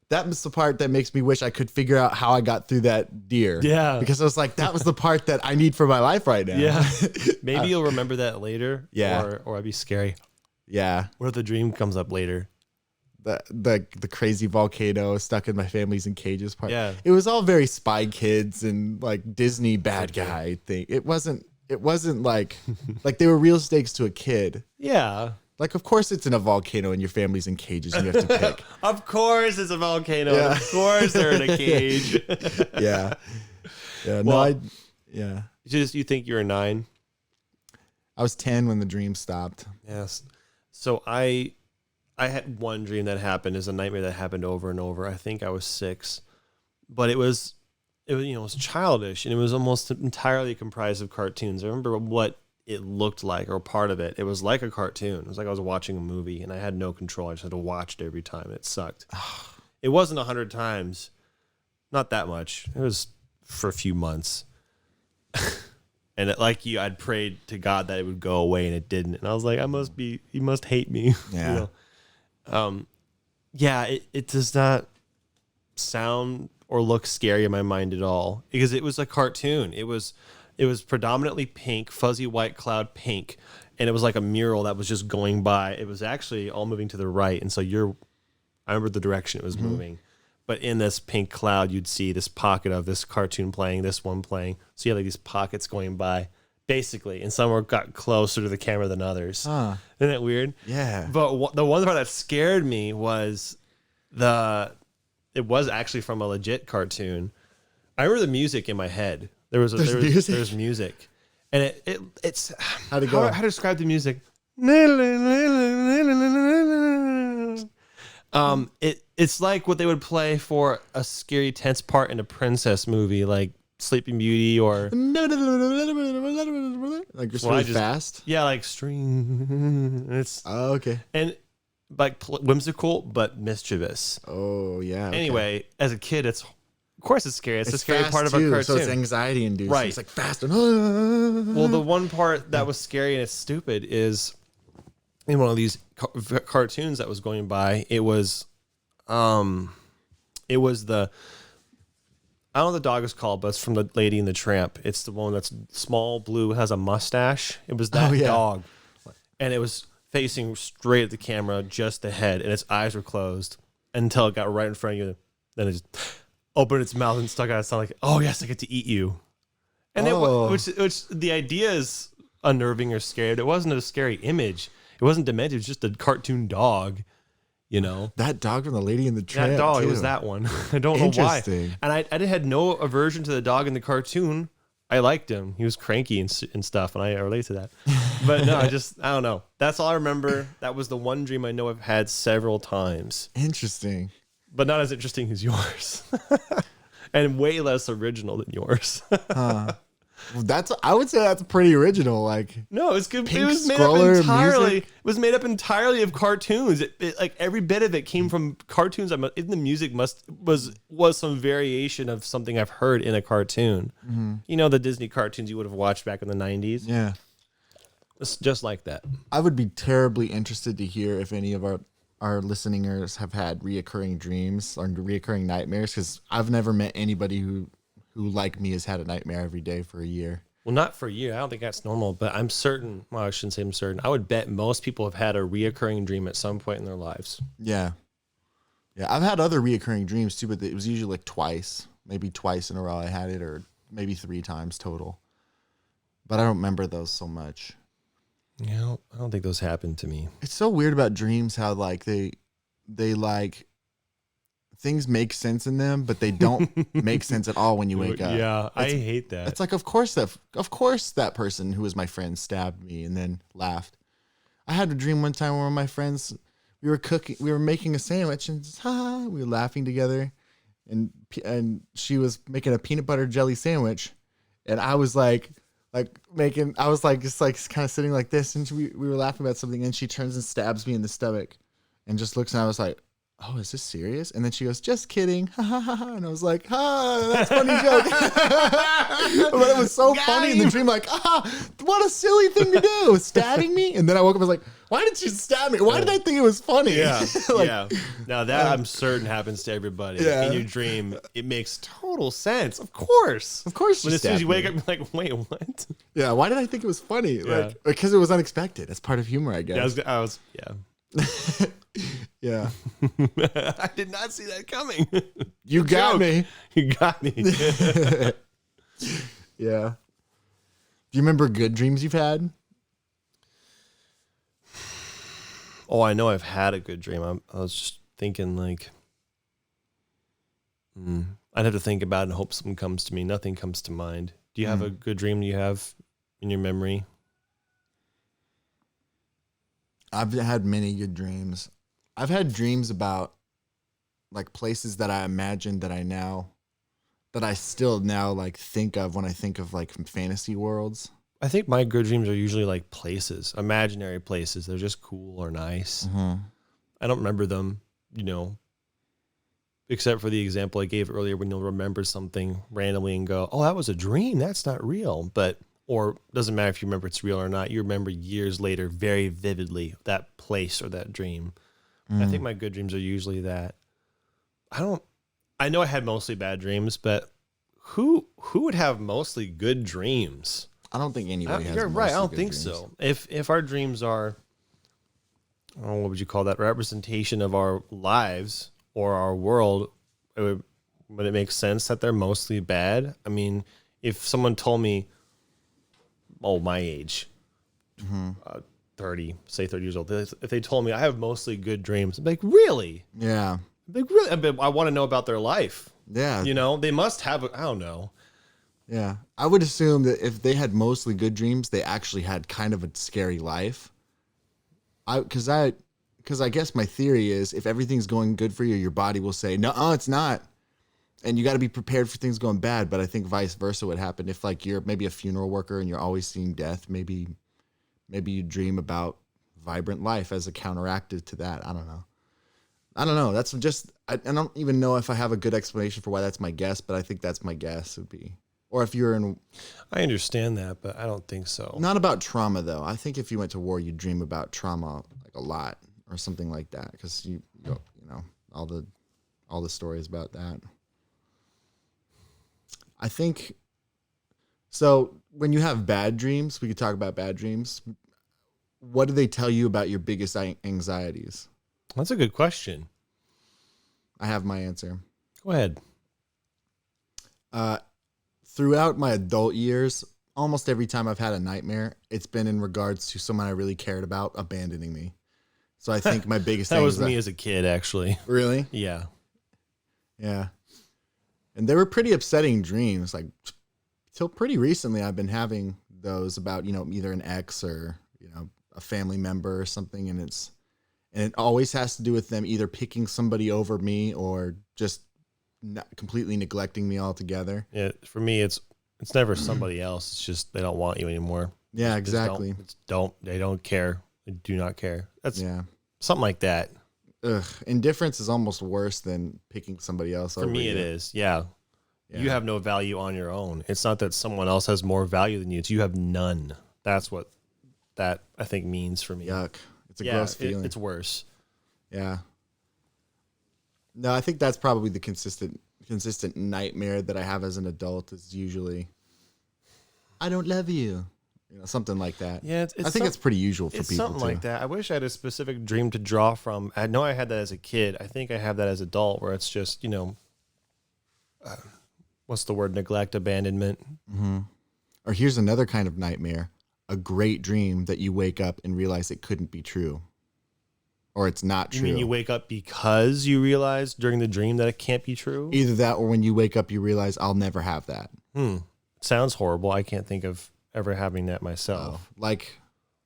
Speaker 1: That was the part that makes me wish I could figure out how I got through that deer.
Speaker 2: Yeah.
Speaker 1: Because I was like, that was the part that I need for my life right now.
Speaker 2: Yeah. Maybe you'll remember that later.
Speaker 1: Yeah.
Speaker 2: Or it'd be scary.
Speaker 1: Yeah.
Speaker 2: What if the dream comes up later?
Speaker 1: The crazy volcano stuck in my family's in cages part.
Speaker 2: Yeah.
Speaker 1: It was all very Spy Kids and like Disney bad guy thing. It wasn't like they were real stakes to a kid.
Speaker 2: Yeah.
Speaker 1: Like, of course it's in a volcano and your family's in cages and you have to pick.
Speaker 2: Of course it's a volcano. Yeah. Of course they're in a cage.
Speaker 1: Yeah. Yeah.
Speaker 2: Well,
Speaker 1: yeah.
Speaker 2: You think you're a 9?
Speaker 1: I was 10 when the dream stopped.
Speaker 2: Yes. So I had one dream that happened as a nightmare that happened over and over. I think I was 6, but it was it was childish and it was almost entirely comprised of cartoons. I remember what it looked like, or part of it. It was like a cartoon. It was like I was watching a movie and I had no control. I just had to watch it every time. It sucked. It wasn't 100 times, not that much. It was for a few months. And like you, I'd prayed to God that it would go away, and it didn't. And I was like, he must hate me.
Speaker 1: Yeah.
Speaker 2: It does not sound or look scary in my mind at all, because it was a cartoon. It was predominantly pink, fuzzy white cloud pink, and it was like a mural that was just going by. It was actually all moving to the right, and so I remember the direction it was moving. But in this pink cloud, you'd see this pocket of this cartoon playing, this one playing. So you had like these pockets going by, basically, and some got closer to the camera than others. Isn't that weird?
Speaker 1: Yeah.
Speaker 2: But the one part that scared me was it was actually from a legit cartoon. I remember the music in my head. There's music, and it's
Speaker 1: how'd it go?
Speaker 2: How to describe the music? It's like what they would play for a scary tense part in a princess movie, like Sleeping Beauty, or
Speaker 1: like just really fast.
Speaker 2: Yeah, like string. It's
Speaker 1: okay,
Speaker 2: and like whimsical but mischievous.
Speaker 1: Oh yeah. Okay.
Speaker 2: Anyway, as a kid, of course it's scary. It's a scary part of a cartoon.
Speaker 1: So it's anxiety inducing.
Speaker 2: Right.
Speaker 1: It's like faster.
Speaker 2: Well, the one part that was scary and it's stupid is in one of these cartoons that was going by. It was the, I don't know what the dog is called, but it's from the Lady and the Tramp. It's the one that's small, blue, has a mustache. It was that dog, and it was facing straight at the camera, just the head, and its eyes were closed until it got right in front of you. Then it just opened its mouth and stuck out its tongue like, "Oh yes, I get to eat you." And which the idea is unnerving or scared. It wasn't a scary image. It wasn't demented. It was just a cartoon dog.
Speaker 1: That dog from the Lady and the Tramp.
Speaker 2: That dog,
Speaker 1: too.
Speaker 2: it was that one. I don't know why. And I had no aversion to the dog in the cartoon. I liked him. He was cranky and stuff, and I relate to that. But no, I don't know. That's all I remember. That was the one dream I know I've had several times.
Speaker 1: Interesting.
Speaker 2: But not as interesting as yours. And way less original than yours.
Speaker 1: I would say that's pretty original. Like,
Speaker 2: no, it's good.
Speaker 1: Pink
Speaker 2: It was made up entirely. Music? It was made up entirely of cartoons. Like every bit of it came from cartoons. The music was some variation of something I've heard in a cartoon. Mm-hmm. The Disney cartoons you would have watched back in the 90s.
Speaker 1: Yeah,
Speaker 2: it's just like that.
Speaker 1: I would be terribly interested to hear if any of our listeners have had reoccurring dreams or reoccurring nightmares, because I've never met anybody who like me has had a nightmare every day for a year.
Speaker 2: Well, not for you. I don't think that's normal, but I'm certain. Well, I shouldn't say I'm certain. I would bet most people have had a reoccurring dream at some point in their lives.
Speaker 1: Yeah. Yeah. I've had other reoccurring dreams too, but it was usually like twice, maybe twice in a row I had it, or maybe 3 times total. But I don't remember those so much.
Speaker 2: Yeah, I don't think those happened to me.
Speaker 1: It's so weird about dreams how like they like things make sense in them, but they don't make sense at all when you wake up.
Speaker 2: Yeah, I hate that.
Speaker 1: It's like of course that person who was my friend stabbed me and then laughed. I had a dream one time where one of my friends we were making a sandwich and we were laughing together, and she was making a peanut butter jelly sandwich, and I was just kind of sitting like this, and we were laughing about something, and she turns and stabs me in the stomach, and just looks, and I was like, oh, is this serious? And then she goes, just kidding. And I was like, that's a funny joke. But it was so funny in the dream, like, what a silly thing to do, stabbing me. And then I woke up, I was like, why did she stab me? Why did I think it was funny?
Speaker 2: Yeah.
Speaker 1: Like,
Speaker 2: yeah. Now that I'm certain happens to everybody.
Speaker 1: Yeah.
Speaker 2: In your dream, it makes total sense. Of course.
Speaker 1: Of course she
Speaker 2: When as soon as you
Speaker 1: stabbed
Speaker 2: wake
Speaker 1: me.
Speaker 2: up, you're like, wait, what?
Speaker 1: Yeah, why did I think it was funny?
Speaker 2: Yeah.
Speaker 1: Like, because it was unexpected. That's part of humor, I guess. Yeah.
Speaker 2: I did not see that coming.
Speaker 1: You got me.
Speaker 2: You got me.
Speaker 1: Yeah. Do you remember good dreams you've had?
Speaker 2: Oh, I know I've had a good dream. I was just thinking like, I'd have to think about it and hope something comes to me. Nothing comes to mind. Do you have a good dream you have in your memory?
Speaker 1: I've had many good dreams. I've had dreams about like places that I imagined that I still now like think of when I think of like fantasy worlds.
Speaker 2: I think my good dreams are usually like places, imaginary places. They're just cool or nice.
Speaker 1: Mm-hmm.
Speaker 2: I don't remember them, except for the example I gave earlier when you'll remember something randomly and go, oh, that was a dream. That's not real. Or doesn't matter if you remember it's real or not. You remember years later very vividly that place or that dream. I think my good dreams are usually that. I know I had mostly bad dreams, but who would have mostly good dreams?
Speaker 1: I don't think anybody has.
Speaker 2: You're right. I don't
Speaker 1: good
Speaker 2: think
Speaker 1: dreams.
Speaker 2: so. If our dreams are, what would you call that? Representation of our lives or our world, would it make sense that they're mostly bad? I mean, if someone told me, my age, 30 years old, if they told me I have mostly good dreams, I'm like, really?
Speaker 1: Yeah.
Speaker 2: Like, really? I want to know about their life.
Speaker 1: Yeah.
Speaker 2: They must have, I don't know.
Speaker 1: Yeah. I would assume that if they had mostly good dreams, they actually had kind of a scary life. Because I guess my theory is if everything's going good for you, your body will say, no, it's not. And you got to be prepared for things going bad. But I think vice versa would happen if like you're maybe a funeral worker and you're always seeing death. Maybe you dream about vibrant life as a counteractive to that. I don't know. That's just, I don't even know if I have a good explanation for why that's my guess, but I think that's my guess would be. Or if you're in...
Speaker 2: I understand that, but I don't think so.
Speaker 1: Not about trauma, though. I think if you went to war, you'd dream about trauma like a lot or something like that because you know, all the stories about that. I think... So when you have bad dreams, we could talk about bad dreams. What do they tell you about your biggest anxieties?
Speaker 2: That's a good question.
Speaker 1: I have my answer.
Speaker 2: Go ahead.
Speaker 1: Throughout my adult years, almost every time I've had a nightmare, it's been in regards to someone I really cared about abandoning me. So I think my biggest
Speaker 2: that was me as a kid, actually.
Speaker 1: Really?
Speaker 2: Yeah.
Speaker 1: Yeah. And they were pretty upsetting dreams. Like, till pretty recently, I've been having those about, either an ex or, a family member or something. And it always has to do with them either picking somebody over me or just completely neglecting me altogether.
Speaker 2: Yeah. For me, it's never somebody else. It's just they don't want you anymore.
Speaker 1: Yeah, exactly.
Speaker 2: They don't care. They do not care. That's something like that.
Speaker 1: Ugh. Indifference is almost worse than picking somebody else over
Speaker 2: For me,
Speaker 1: you.
Speaker 2: it is. Yeah. You have no value on your own. It's not that someone else has more value than you. It's you have none. That's what that I think means for me.
Speaker 1: Yuck. It's a gross feeling.
Speaker 2: It's worse.
Speaker 1: Yeah. No, I think that's probably the consistent nightmare that I have as an adult is usually I don't love you. Something like that.
Speaker 2: Yeah,
Speaker 1: I think it's pretty usual for
Speaker 2: it's
Speaker 1: people
Speaker 2: something
Speaker 1: too.
Speaker 2: like that. I wish I had a specific dream to draw from. I know I had that as a kid. I think I have that as an adult, where it's just what's the word? Neglect, abandonment.
Speaker 1: Or here's another kind of nightmare: a great dream that you wake up and realize it couldn't be true, or it's not true.
Speaker 2: You mean you wake up because you realize during the dream that it can't be true?
Speaker 1: Either that, or when you wake up, you realize I'll never have that.
Speaker 2: Sounds horrible. I can't think of ever having that myself.
Speaker 1: Like,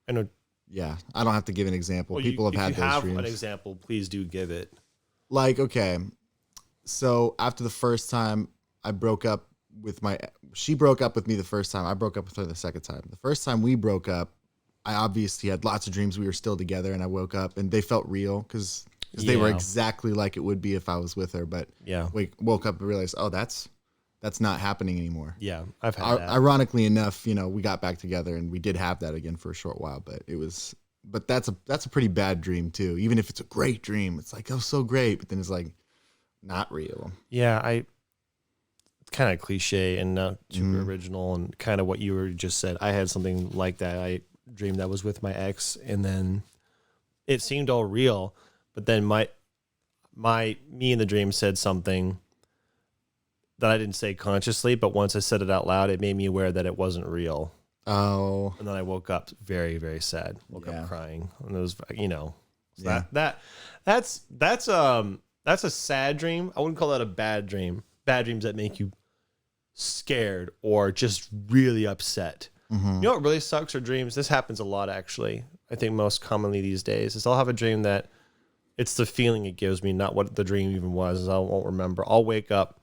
Speaker 2: I know.
Speaker 1: yeah, I don't have to give an example.
Speaker 2: Well,
Speaker 1: People have had
Speaker 2: if you
Speaker 1: those
Speaker 2: have
Speaker 1: dreams.
Speaker 2: an example, please do give it.
Speaker 1: Like, okay, so after the first time I broke up with she broke up with me the first time. I broke up with her the second time. The first time we broke up, I obviously had lots of dreams we were still together, and I woke up and they felt real because they were exactly like it would be if I was with her. But woke up and realized, oh, that's not happening anymore.
Speaker 2: Yeah, I've had that.
Speaker 1: Ironically enough, we got back together and we did have that again for a short while, but that's a pretty bad dream too. Even if it's a great dream, it's like, oh, so great, but then it's like not real.
Speaker 2: Yeah, it's kind of cliche and not too original, and kind of what you were just said. I had something like that. I dreamed that was with my ex, and then it seemed all real, but then me in the dream said something that I didn't say consciously, but once I said it out loud, it made me aware that it wasn't real.
Speaker 1: Oh.
Speaker 2: And then I woke up very, very sad. Woke up crying. And it was,
Speaker 1: Yeah.
Speaker 2: that's a sad dream. I wouldn't call that a bad dream. Bad dreams that make you scared or just really upset. You know what really sucks are dreams? This happens a lot, actually. I think most commonly these days is I'll have a dream that it's the feeling it gives me, not what the dream even was. I won't remember. I'll wake up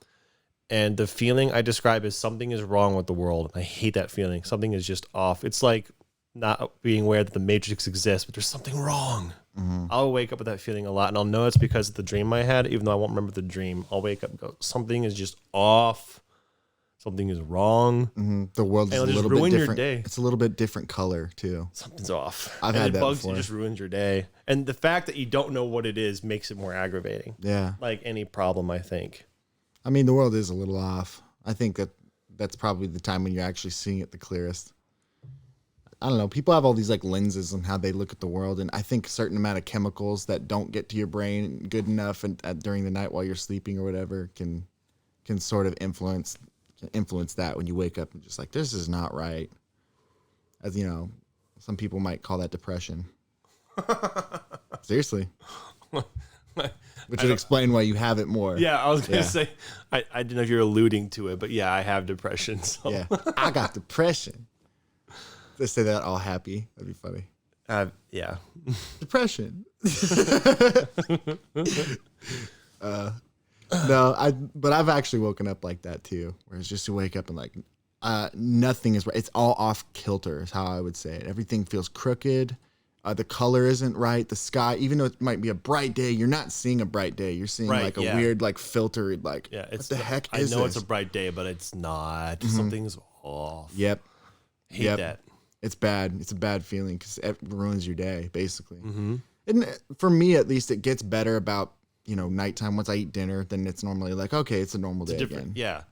Speaker 2: and the feeling I describe is something is wrong with the world. I hate that feeling. Something is just off. It's like not being aware that the matrix exists, but there's something wrong. I'll wake up with that feeling a lot, and I'll know it's because of the dream I had, even though I won't remember the dream. I'll wake up and go, something is just off. Something is wrong.
Speaker 1: The world is a little bit different.
Speaker 2: Day.
Speaker 1: It's a little bit different color too.
Speaker 2: Something's off.
Speaker 1: I've had that
Speaker 2: bugs
Speaker 1: before.
Speaker 2: You, just ruins your day. And the fact that you don't know what it is makes it more aggravating.
Speaker 1: Yeah.
Speaker 2: Like any problem, I think.
Speaker 1: I mean, the world is a little off. I think that's probably the time when you're actually seeing it the clearest. I don't know. People have all these like lenses on how they look at the world, and I think a certain amount of chemicals that don't get to your brain good enough and during the night while you're sleeping or whatever can sort of influence that when you wake up and just like, this is not right. As you know, some people might call that depression. Seriously. Which would explain why you have it more.
Speaker 2: Yeah, I was going to say, I didn't know if you were alluding to it, but yeah, I have depression. So.
Speaker 1: Yeah, I got depression. Let's say that all happy. That'd be funny.
Speaker 2: Yeah.
Speaker 1: Depression. No, but I've actually woken up like that too, where it's just to wake up and like nothing is right. It's all off kilter is how I would say it. Everything feels crooked. The color isn't right. The sky, even though it might be a bright day, you're not seeing a bright day. You're seeing like a weird, like filtered, like what the heck is this?
Speaker 2: I know it's a bright day, but it's not. Something's off.
Speaker 1: Yep.
Speaker 2: Hate that.
Speaker 1: It's bad. It's a bad feeling because it ruins your day, basically. And for me, at least, it gets better about, nighttime. Once I eat dinner, then it's normally like, okay, it's a normal day again.
Speaker 2: Yeah.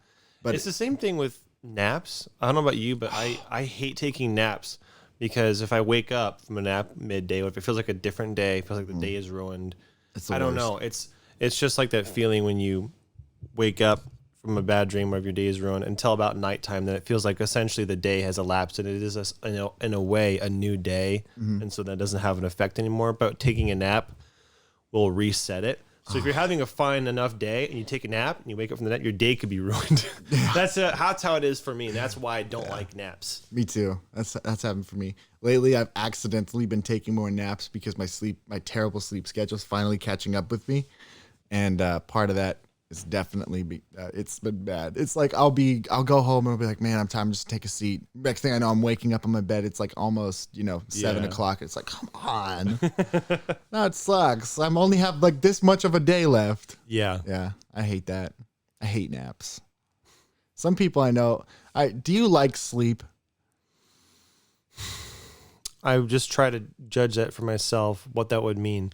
Speaker 1: But
Speaker 2: it's the same thing with naps. I don't know about you, but I hate taking naps because if I wake up from a nap midday, or if it feels like a different day, it feels like the day is ruined. I don't know. It's just like that feeling when you wake up from a bad dream or if your day is ruined until about nighttime, then it feels like essentially the day has elapsed and it is, in a way, a new day. And so that doesn't have an effect anymore. But taking a nap will reset it. So if you're having a fine enough day and you take a nap and you wake up from the nap, your day could be ruined. That's how it is for me. And that's why I don't like naps.
Speaker 1: Me too. That's happened for me. Lately, I've accidentally been taking more naps because my terrible sleep schedule is finally catching up with me. And part of that is definitely it's been bad. It's like I'll go home and I'll be like, man, I'm tired. Just take a seat. Next thing I know, I'm waking up on my bed. It's like almost 7 o'clock. It's like, come on. No, it sucks. I'm only have like this much of a day left. Yeah. I hate that. I hate naps. Some people I know. Do you like sleep?
Speaker 2: I just try to judge that for myself, what that would mean.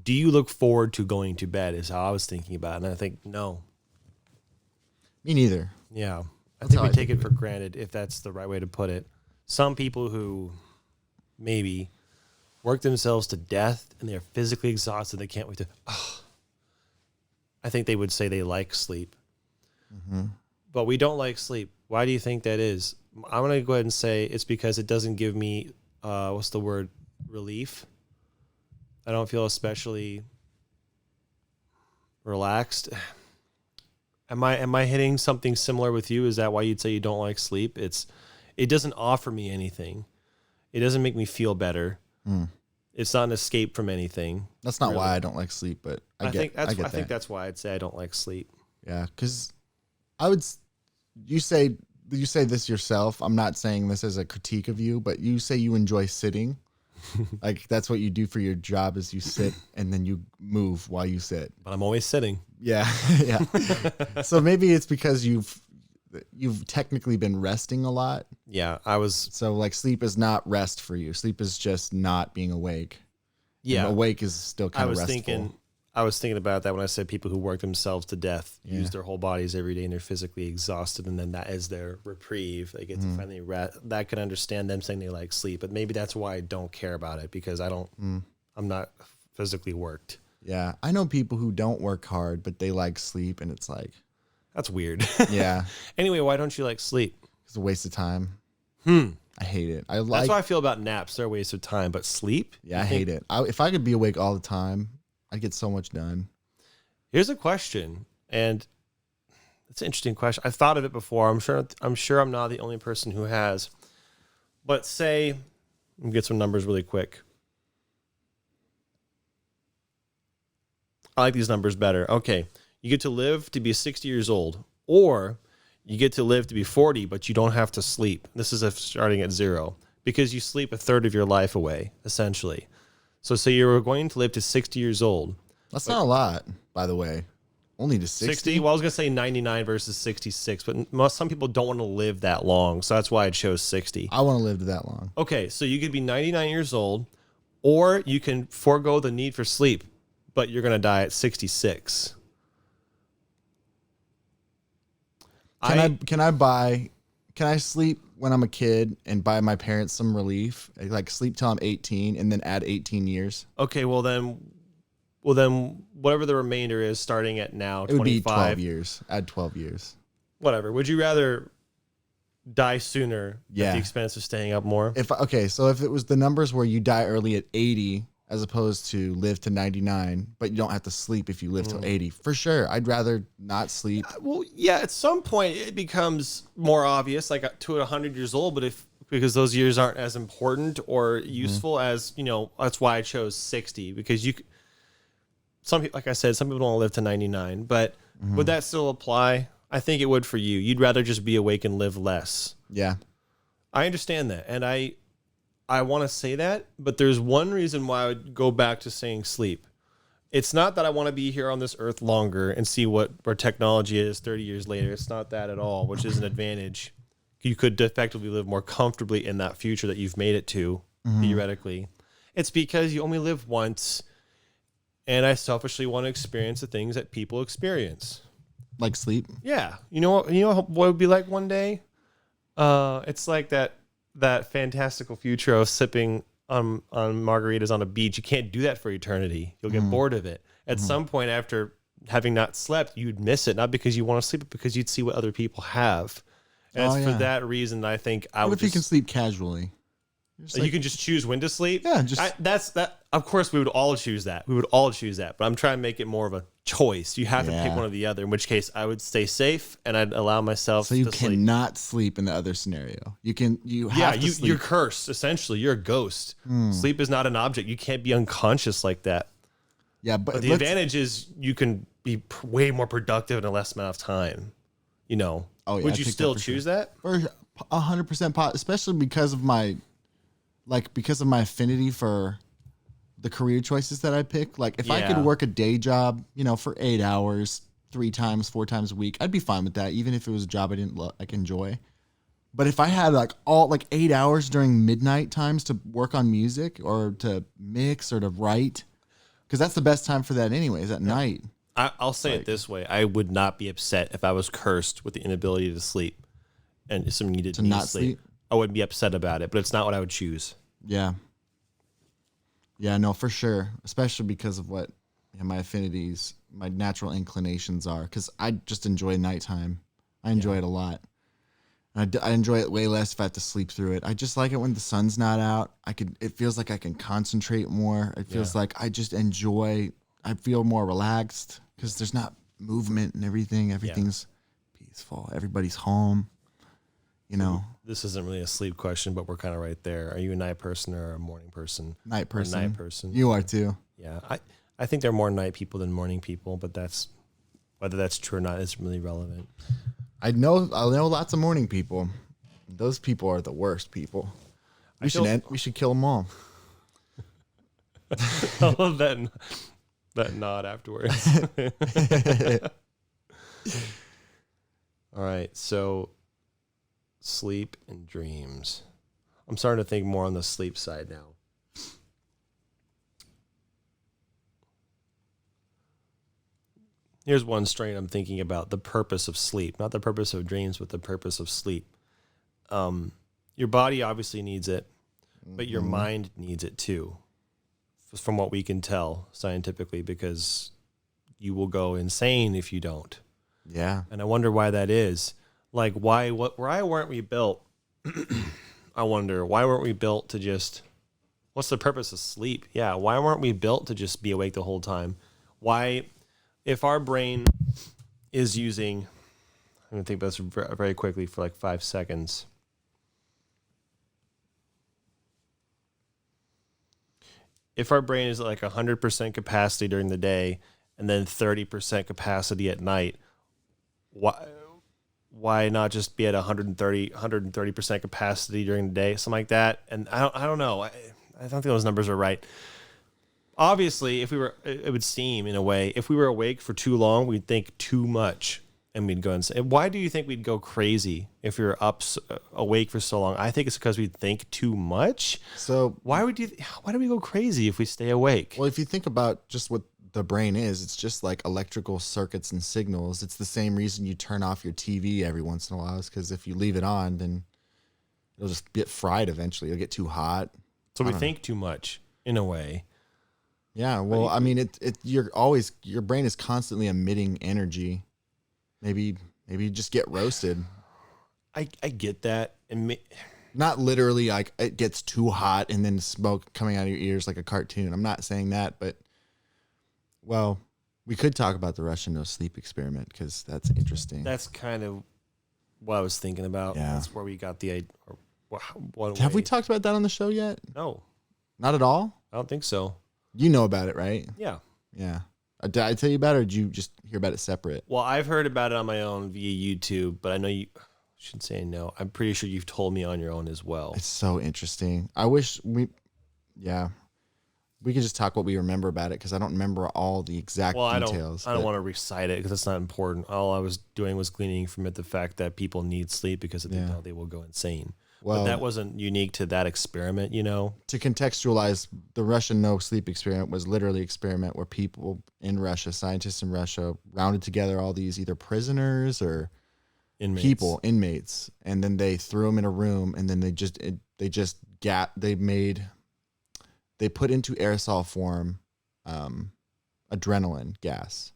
Speaker 2: Do you look forward to going to bed is how I was thinking about it. And I think, no.
Speaker 1: Me neither.
Speaker 2: Yeah. I think we take it for granted, if that's the right way to put it. Some people who maybe work themselves to death and they're physically exhausted, they can't wait to. Oh, I think they would say they like sleep, but we don't like sleep. Why do you think that is? I'm going to go ahead and say it's because it doesn't give me, what's the word? Relief. I don't feel especially relaxed. Am I hitting something similar with you? Is that why you'd say you don't like sleep? It doesn't offer me anything. It doesn't make me feel better. It's not an escape from anything.
Speaker 1: That's not why I don't like sleep, but I think
Speaker 2: that's why I'd say I don't like sleep.
Speaker 1: Yeah, because you say this yourself. I'm not saying this as a critique of you, but you say you enjoy sitting. Like that's what you do for your job is you sit and then you move while you sit.
Speaker 2: But I'm always sitting.
Speaker 1: Yeah. Yeah. So maybe it's because you've technically been resting a lot.
Speaker 2: Yeah,
Speaker 1: so like sleep is not rest for you. Sleep is just not being awake.
Speaker 2: Yeah.
Speaker 1: And awake is still kind of restful.
Speaker 2: I was thinking about that when I said people who work themselves to death, use their whole bodies every day and they're physically exhausted, and then that is their reprieve. They get to finally rest. That could understand them saying they like sleep, but maybe that's why I don't care about it, because I'm not physically worked.
Speaker 1: Yeah. I know people who don't work hard, but they like sleep, and it's like,
Speaker 2: that's weird.
Speaker 1: Yeah.
Speaker 2: Anyway, why don't you like sleep?
Speaker 1: It's a waste of time. I hate it.
Speaker 2: That's how I feel about naps. They're a waste of time, but sleep?
Speaker 1: Yeah, I hate it. If I could be awake all the time, I'd get so much done.
Speaker 2: Here's a question, and it's an interesting question. I've thought of it before. I'm sure I'm not the only person who has. But say, let me get some numbers really quick. I like these numbers better. Okay, you get to live to be 60 years old, or you get to live to be 40, but you don't have to sleep. This is starting at 0, because you sleep a third of your life away, essentially. So say you're going to live to 60 years old.
Speaker 1: That's not a lot, by the way. Only to 60?
Speaker 2: Well, I was going to say 99 versus 66, but some people don't want to live that long, so that's why I chose 60.
Speaker 1: I want to live to that long.
Speaker 2: Okay, so you could be 99 years old, or you can forego the need for sleep, but you're going to die at 66.
Speaker 1: Can I sleep when I'm a kid and buy my parents some relief? Like sleep till I'm 18 and then add 18 years?
Speaker 2: Okay, well then whatever the remainder is starting at now,
Speaker 1: it would
Speaker 2: 25.
Speaker 1: be 12 years. Add 12 years.
Speaker 2: Whatever. Would you rather die sooner at the expense of staying up more?
Speaker 1: So if it was the numbers where you die early at 80 as opposed to live to 99, but you don't have to sleep if you live till 80, for sure, I'd rather not sleep.
Speaker 2: Well, yeah, at some point it becomes more obvious, like to 100 years old, but because those years aren't as important or useful as, that's why I chose 60, because some people, like I said, some people don't want to live to 99, but would that still apply? I think it would for you. You'd rather just be awake and live less.
Speaker 1: Yeah.
Speaker 2: I understand that. And I want to say that, but there's one reason why I would go back to saying sleep. It's not that I want to be here on this earth longer and see where technology is 30 years later. It's not that at all, which is an advantage. You could effectively live more comfortably in that future that you've made it to, theoretically. It's because you only live once, and I selfishly want to experience the things that people experience.
Speaker 1: Like sleep?
Speaker 2: Yeah. You know what it would be like one day? It's like that fantastical future of sipping on margaritas on a beach. You can't do that for eternity. You'll get bored of it. At some point after having not slept, you'd miss it, not because you want to sleep, but because you'd see what other people have. And it's for that reason I think
Speaker 1: what if you can sleep casually?
Speaker 2: You can just choose when to sleep?
Speaker 1: Yeah,
Speaker 2: of course we would all choose that. But I'm trying to make it more of a choice. You have to pick one or the other, in which case I would stay safe and I'd allow myself to sleep.
Speaker 1: So you cannot sleep in the other scenario. You have to sleep.
Speaker 2: You're cursed, essentially. You're a ghost. Sleep is not an object. You can't be unconscious like that.
Speaker 1: Yeah, but
Speaker 2: the advantage is you can be way more productive in a less amount of time. Would you still choose that?
Speaker 1: For 100%, especially because of my affinity for the career choices that I pick. Like if I could work a day job, for 8 hours, 4 times a week, I'd be fine with that, even if it was a job I didn't enjoy. But if I had 8 hours during midnight times to work on music or to mix or to write, because that's the best time for that anyways, at night.
Speaker 2: I'll say it this way. I would not be upset if I was cursed with the inability to sleep. and some needed
Speaker 1: To
Speaker 2: me
Speaker 1: not sleep?
Speaker 2: I wouldn't be upset about it, but it's not what I would choose.
Speaker 1: Yeah. Yeah, no, for sure. Especially because of what my affinities, my natural inclinations are. Because I just enjoy nighttime. I enjoy it a lot. I enjoy it way less if I have to sleep through it. I just like it when the sun's not out. It feels like I can concentrate more. It feels like I just enjoy. I feel more relaxed because there's not movement and everything. Everything's peaceful. Everybody's home. You know.
Speaker 2: This isn't really a sleep question, but we're kind of right there. Are you a night person or a morning person?
Speaker 1: Night person.
Speaker 2: Night person.
Speaker 1: You are too.
Speaker 2: Yeah, I think there are more night people than morning people, but that's whether that's true or not isn't really relevant.
Speaker 1: I know lots of morning people. Those people are the worst people. We should kill them all.
Speaker 2: I love that nod afterwards. All right, so sleep and dreams. I'm starting to think more on the sleep side now. Here's one strain I'm thinking about: the purpose of sleep, not the purpose of dreams, but the purpose of sleep. Your body obviously needs it, but your mind needs it too, from what we can tell scientifically, because you will go insane if you don't.
Speaker 1: Yeah.
Speaker 2: And I wonder why that is. Like, why weren't we built? I wonder, why weren't we built to just, what's the purpose of sleep? Yeah, why weren't we built to just be awake the whole time? Why, if our brain is using, I'm going to think about this very quickly for like 5 seconds. If our brain is at like 100% capacity during the day and then 30% capacity at night, why not just be at 130% capacity during the day, something like that? And I don't know. I don't think those numbers are right. Obviously, it would seem in a way, if we were awake for too long, we'd think too much and we'd go insane. Why do you think we'd go crazy if we were awake for so long? I think it's because we'd think too much.
Speaker 1: So
Speaker 2: why do we go crazy if we stay awake?
Speaker 1: Well, if you think about just what the brain is, it's just like electrical circuits and signals. It's the same reason you turn off your TV every once in a while, is because if you leave it on, then it'll just get fried eventually. It'll get too hot.
Speaker 2: So we think too much in a way.
Speaker 1: Yeah, well, I mean, your brain is constantly emitting energy. Maybe you just get roasted.
Speaker 2: I get that, and
Speaker 1: not literally like it gets too hot and then smoke coming out of your ears like a cartoon. I'm not saying that, but well, we could talk about the Russian no sleep experiment because that's interesting.
Speaker 2: That's kind of what I was thinking about.
Speaker 1: Yeah.
Speaker 2: That's where we got the idea.
Speaker 1: Have we talked about that on the show yet?
Speaker 2: No,
Speaker 1: not at all.
Speaker 2: I don't think so.
Speaker 1: You know about it, right?
Speaker 2: Yeah.
Speaker 1: Yeah. Did I tell you about it, or did you just hear about it separate?
Speaker 2: Well, I've heard about it on my own via YouTube, but I know you should say no. I'm pretty sure you've told me on your own as well.
Speaker 1: It's so interesting. I wish we could just talk what we remember about it, because I don't remember all the exact details.
Speaker 2: I don't want to recite it because it's not important. All I was doing was gleaning from it the fact that people need sleep because they will go insane. Well, but that wasn't unique to that experiment, you know?
Speaker 1: To contextualize, the Russian no sleep experiment was literally an experiment where people in Russia, scientists in Russia, rounded together all these either prisoners or inmates, and then they threw them in a room, and then they put into aerosol form adrenaline gas,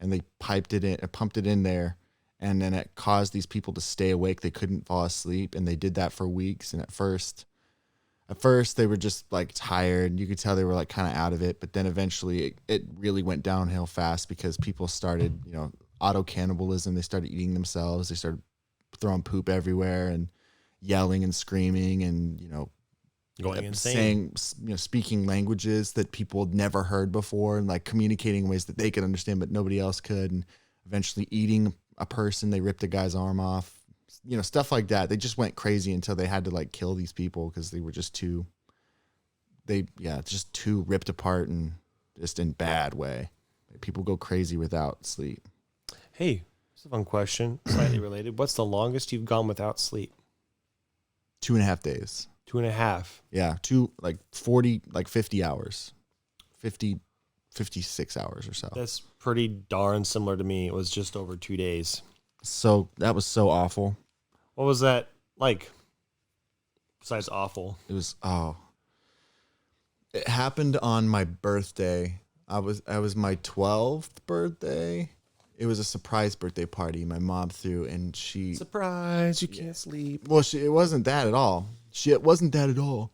Speaker 1: and they pumped it in there. And then it caused these people to stay awake. They couldn't fall asleep. And they did that for weeks. And at first they were just like tired. You could tell they were like kind of out of it. But then eventually it really went downhill fast because people started, auto cannibalism. They started eating themselves. They started throwing poop everywhere and yelling and screaming and,
Speaker 2: going insane.
Speaker 1: Saying, speaking languages that people had never heard before and like communicating in ways that they could understand, but nobody else could. And eventually eating a person. They ripped a guy's arm off, stuff like that. They just went crazy until they had to like kill these people because they were just too ripped apart and just in bad way. People go crazy without sleep.
Speaker 2: Hey, it's a fun question, slightly related. What's the longest you've gone without sleep?
Speaker 1: 2.5 days.
Speaker 2: 2.5.
Speaker 1: Yeah. 50 hours, 56 hours or so.
Speaker 2: That's pretty darn similar to me. It was just over 2 days.
Speaker 1: So that was so awful.
Speaker 2: What was that like? Besides awful.
Speaker 1: It was it happened on my birthday. I was my 12th birthday. It was a surprise birthday party my mom threw, and she
Speaker 2: Surprise! You can't sleep.
Speaker 1: well, it wasn't that at all. It wasn't that at all.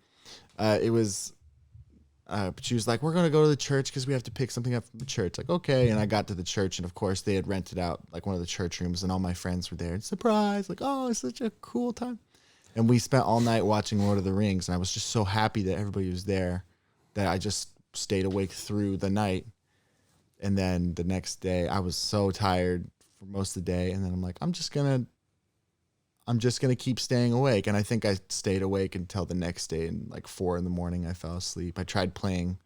Speaker 1: It was. She was like, "We're gonna go to the church because we have to pick something up from the church." Like, okay. And I got to the church, and of course, they had rented out like one of the church rooms, and all my friends were there. And surprise! Like, oh, it's such a cool time. And we spent all night watching Lord of the Rings, and I was just so happy that everybody was there that I just stayed awake through the night. And then the next day, I was so tired for most of the day, and then I'm like, I'm just gonna keep staying awake. And I think I stayed awake until the next day, and like 4 a.m. I fell asleep. I tried playing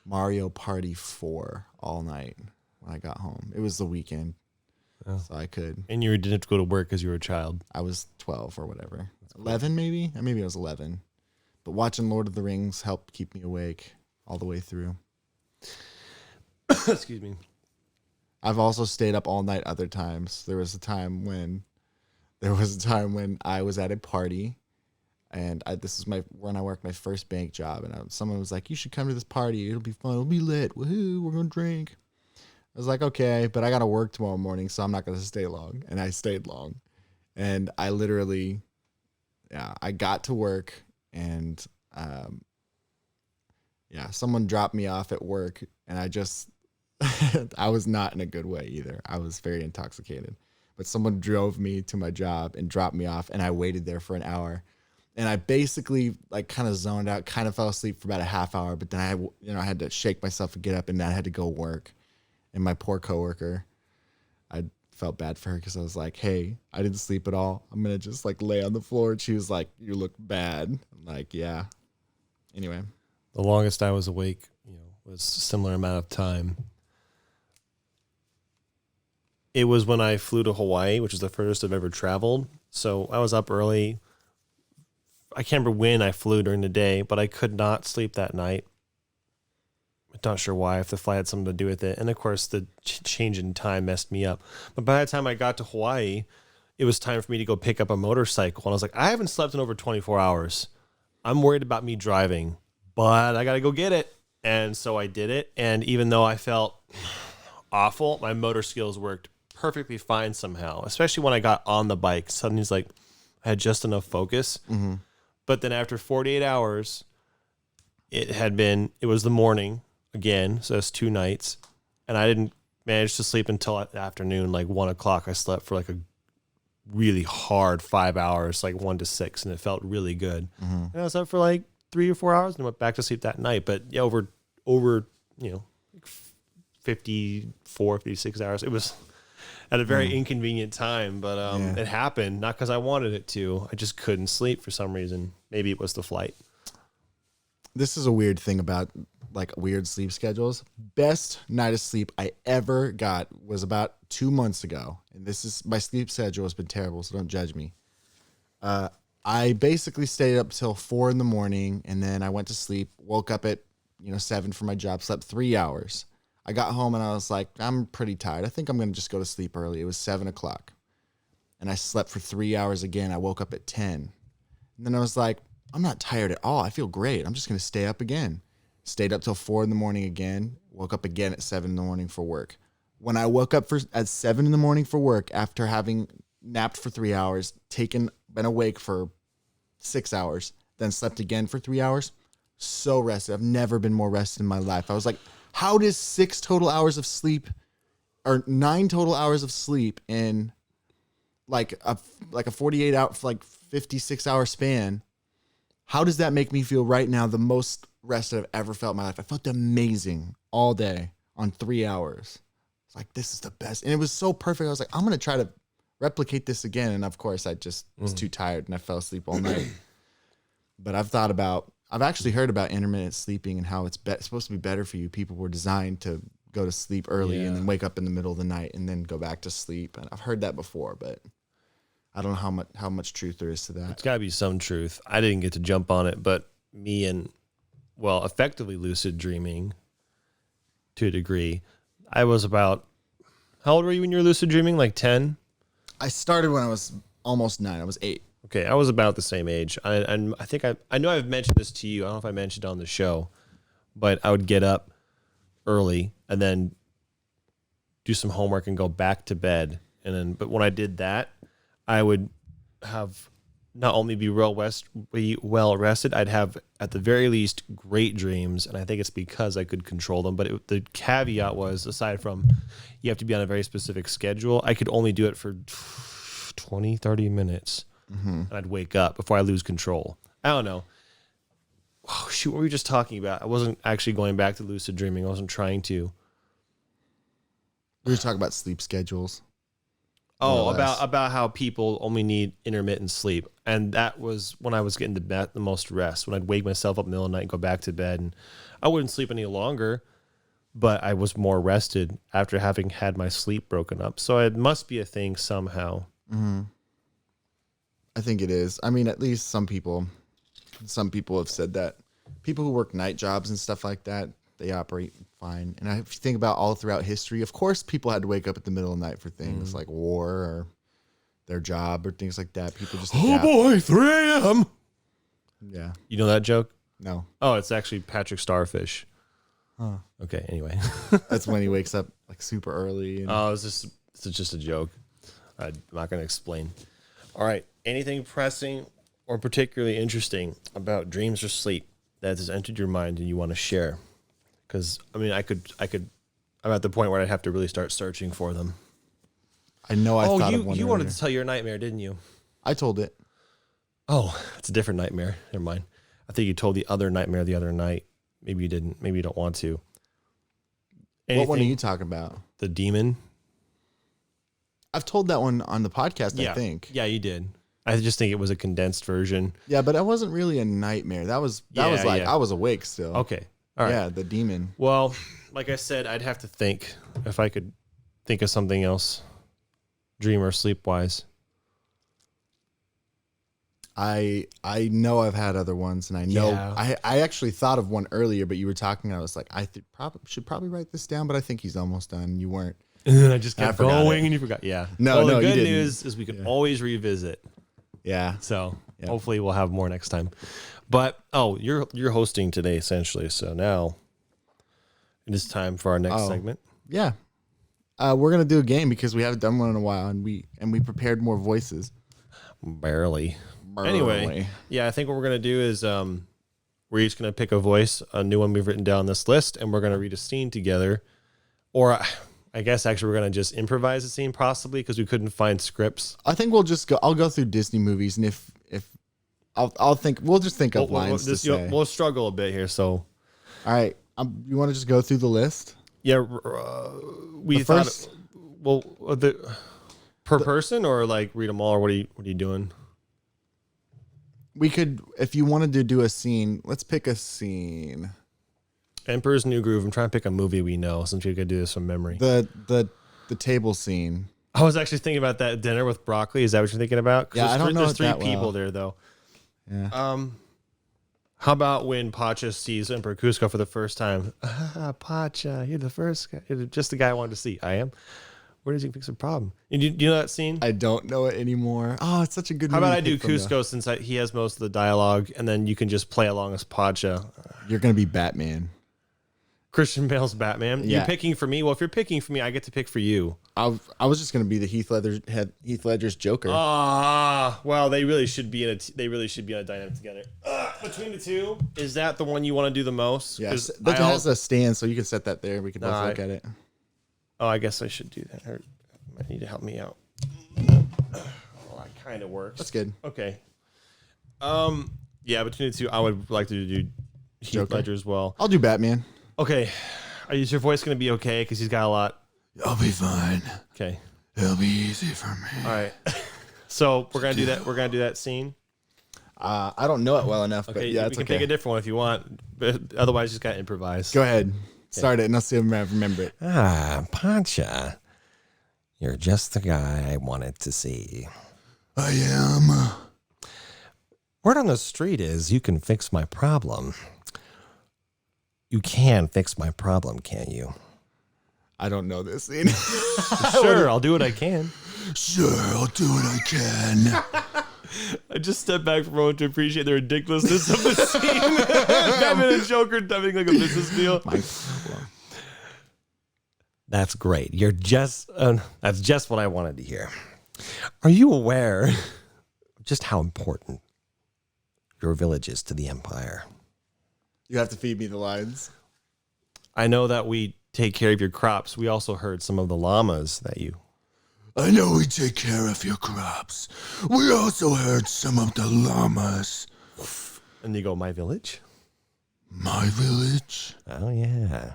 Speaker 1: Mario Party 4 all night when I got home. It was the weekend, so I could.
Speaker 2: And you didn't have to go to work because you were a child.
Speaker 1: I was 12 or whatever. 11 maybe? Maybe I was 11. But watching Lord of the Rings helped keep me awake all the way through.
Speaker 2: Excuse me.
Speaker 1: I've also stayed up all night other times. There was a time when I was at a party, and this is when I worked my first bank job, and someone was like, "You should come to this party. It'll be fun. It'll be lit. Woohoo! We're gonna drink." I was like, "Okay," but I gotta work tomorrow morning, so I'm not gonna stay long. And I stayed long, and I literally, I got to work, and someone dropped me off at work, and I just, I was not in a good way either. I was very intoxicated. But someone drove me to my job and dropped me off, and I waited there for an hour. And I basically like kind of zoned out, kind of fell asleep for about a half hour, but then I had to shake myself and get up, and then I had to go work. And my poor coworker, I felt bad for her because I was like, "Hey, I didn't sleep at all. I'm going to just like lay on the floor." And she was like, "You look bad." I'm like, "Yeah." Anyway.
Speaker 2: The longest I was awake, was a similar amount of time. It was when I flew to Hawaii, which is the furthest I've ever traveled. So I was up early. I can't remember when I flew during the day, but I could not sleep that night. I'm not sure why, if the flight had something to do with it. And of course, the change in time messed me up. But by the time I got to Hawaii, it was time for me to go pick up a motorcycle. And I was like, I haven't slept in over 24 hours. I'm worried about me driving, but I got to go get it. And so I did it. And even though I felt awful, my motor skills worked perfectly fine somehow, especially when I got on the bike. Suddenly it's like I had just enough focus.
Speaker 1: Mm-hmm.
Speaker 2: But then after 48 hours, it was the morning again. So that's 2 nights. And I didn't manage to sleep until afternoon, like 1 o'clock. I slept for like a really hard 5 hours, like 1 to 6. And it felt really good.
Speaker 1: Mm-hmm.
Speaker 2: And I was up for like 3 or 4 hours and went back to sleep that night. But yeah, over, 54, 56 hours. It was at a very inconvenient time, but it happened, not because I wanted it to. I just couldn't sleep for some reason. Maybe it was the flight.
Speaker 1: This is a weird thing about like weird sleep schedules. Best night of sleep I ever got was about 2 months ago. And my sleep schedule has been terrible, so don't judge me. I basically stayed up till 4 a.m, and then I went to sleep, woke up at 7 for my job, slept 3 hours. I got home and I was like, I'm pretty tired. I think I'm going to just go to sleep early. It was 7 o'clock. And I slept for 3 hours again. I woke up at 10. And then I was like, I'm not tired at all. I feel great. I'm just going to stay up again. Stayed up till 4 a.m. again. Woke up again at 7 a.m. for work. When I woke up at 7 a.m. for work after having napped for 3 hours, been awake for 6 hours, then slept again for 3 hours, so rested. I've never been more rested in my life. I was like, how does 6 total hours of sleep or 9 total hours of sleep in like a 48 hour, like 56 hour span, how does that make me feel right now the most rested I've ever felt in my life? I felt amazing all day on 3 hours. It's like, this is the best. And it was so perfect. I was like, I'm going to try to replicate this again. And of course I just was too tired and I fell asleep all night. But I've actually heard about intermittent sleeping and how it's supposed to be better for you. People were designed to go to sleep early and then wake up in the middle of the night and then go back to sleep. And I've heard that before, but I don't know how much truth there is to that.
Speaker 2: It's got to be some truth. I didn't get to jump on it, but me and, effectively lucid dreaming to a degree. I was about, how old were you when you were lucid dreaming? Like 10?
Speaker 1: I started when I was almost 9. I was 8.
Speaker 2: Okay, I was about the same age. And I think I know I've mentioned this to you. I don't know if I mentioned it on the show, but I would get up early and then do some homework and go back to bed. But when I did that, I would have not only be well rested, I'd have at the very least great dreams. And I think it's because I could control them. But the caveat was, aside from you have to be on a very specific schedule, I could only do it for 20, 30 minutes. And I'd wake up before I lose control. I don't know. Oh, shoot, what were we just talking about? I wasn't actually going back to lucid dreaming. I wasn't trying to.
Speaker 1: We were talking about sleep schedules.
Speaker 2: Oh, about how people only need intermittent sleep. And that was when I was getting the most rest, when I'd wake myself up in the middle of the night and go back to bed. And I wouldn't sleep any longer, but I was more rested after having had my sleep broken up. So it must be a thing somehow.
Speaker 1: Mm-hmm. I think it is. I mean, at least some people have said that. People who work night jobs and stuff like that, they operate fine. And if you think about all throughout history, of course, people had to wake up at the middle of the night for things like war or their job or things like that. People just adapt.
Speaker 2: Oh boy, 3 a.m.
Speaker 1: Yeah.
Speaker 2: You know that joke?
Speaker 1: No.
Speaker 2: Oh, it's actually Patrick Starfish.
Speaker 1: Huh.
Speaker 2: Okay, anyway.
Speaker 1: That's when he wakes up like super early. And...
Speaker 2: Oh, it's just a joke. I'm not going to explain. All right. Anything pressing or particularly interesting about dreams or sleep that has entered your mind and you want to share? Because I mean, I'm at the point where I'd have to really start searching for them.
Speaker 1: I know. I thought of one.
Speaker 2: You wanted to tell your nightmare, didn't you?
Speaker 1: I told it.
Speaker 2: Oh, it's a different nightmare. Never mind. I think you told the other nightmare the other night. Maybe you didn't. Maybe you don't want to.
Speaker 1: What one are you talking about?
Speaker 2: The demon.
Speaker 1: I've told that one on the podcast.
Speaker 2: Yeah.
Speaker 1: I think.
Speaker 2: Yeah, you did. I just think it was a condensed version.
Speaker 1: Yeah, but it wasn't really a nightmare. That was like I was awake still.
Speaker 2: Okay. All right.
Speaker 1: Yeah, the demon.
Speaker 2: Well, like I said, I'd have to think if I could think of something else, dream or sleep wise.
Speaker 1: I know I've had other ones, and I know I actually thought of one earlier, but you were talking, and I was like, should probably write this down, but I think he's almost done. You weren't.
Speaker 2: And then I just kept going, and you forgot. Yeah.
Speaker 1: No,
Speaker 2: the
Speaker 1: you
Speaker 2: good
Speaker 1: didn't.
Speaker 2: news is we can always revisit.
Speaker 1: Yeah.
Speaker 2: So hopefully we'll have more next time. But you're hosting today essentially. So now it is time for our next segment.
Speaker 1: Yeah. We're gonna do a game because we haven't done one in a while, and we prepared more voices.
Speaker 2: Barely. Anyway, yeah, I think what we're gonna do is we're each gonna pick a voice, a new one we've written down on this list, and we're gonna read a scene together. Or I guess actually we're gonna just improvise a scene possibly because we couldn't find scripts.
Speaker 1: I think we'll just go. I'll go through Disney movies, and if I'll think we'll just think of lines to say.
Speaker 2: We'll struggle a bit here. So,
Speaker 1: all right, you want to just go through the list?
Speaker 2: Yeah, we thought. Per person or like read them all? Or what are you doing?
Speaker 1: We could, if you wanted to do a scene. Let's pick a scene.
Speaker 2: Emperor's New Groove. I'm trying to pick a movie we know since we could do this from memory.
Speaker 1: The table scene.
Speaker 2: I was actually thinking about that dinner with broccoli. Is that what you're thinking about?
Speaker 1: Yeah, I don't know.
Speaker 2: There's three people there though.
Speaker 1: Yeah.
Speaker 2: How about when Pacha sees Emperor Cusco for the first time? Pacha, you're the first guy. You're just the guy I wanted to see. I am. Where does he fix the problem? Do you know that scene?
Speaker 1: I don't know it anymore. Oh, it's such a good movie.
Speaker 2: How about I do Cusco since he has most of the dialogue, and then you can just play along as Pacha.
Speaker 1: You're going to be Batman.
Speaker 2: Christian Bale's Batman.
Speaker 1: Yeah.
Speaker 2: You're picking for me? Well, if you're picking for me, I get to pick for you.
Speaker 1: I was just going to be the Heath Ledger's Joker.
Speaker 2: Well, they really should be in a dynamic together. Between the two, is that the one you want to do the most?
Speaker 1: Yes. That has a stand, so you can set that there. We can both look at it.
Speaker 2: Oh, I guess I should do that. You might need to help me out. Well, that kind of works.
Speaker 1: That's good.
Speaker 2: Okay. Yeah, between the two, I would like to do Heath Ledger as well.
Speaker 1: I'll do Batman.
Speaker 2: Okay. Is your voice going to be okay? Because he's got a lot.
Speaker 1: I'll be fine.
Speaker 2: Okay.
Speaker 1: It'll be easy for me.
Speaker 2: All right. So we're gonna do that. We're gonna do that scene.
Speaker 1: I don't know it well enough, but yeah,
Speaker 2: we can pick a different one if you want. But otherwise, just gotta improvise.
Speaker 1: Go ahead. Start it, and I'll see if I remember it.
Speaker 3: Pacha, you're just the guy I wanted to see.
Speaker 1: I am.
Speaker 3: Word on the street is you can fix my problem. You can fix my problem, can't you?
Speaker 1: I don't know this scene.
Speaker 2: Sure, I'll do what I can.
Speaker 1: Sure, I'll do what I can.
Speaker 2: I just stepped back for a moment to appreciate the ridiculousness of the scene. Batman and Joker having like a business deal.
Speaker 1: My problem.
Speaker 3: That's great. You're just that's just what I wanted to hear. Are you aware of just how important your village is to the Empire?
Speaker 1: You have to feed me the lines.
Speaker 2: I know that we take care of your crops. We also heard some of the llamas that you...
Speaker 1: I know we take care of your crops. We also heard some of the llamas.
Speaker 2: And you go, my village?
Speaker 1: My village?
Speaker 3: Oh, yeah.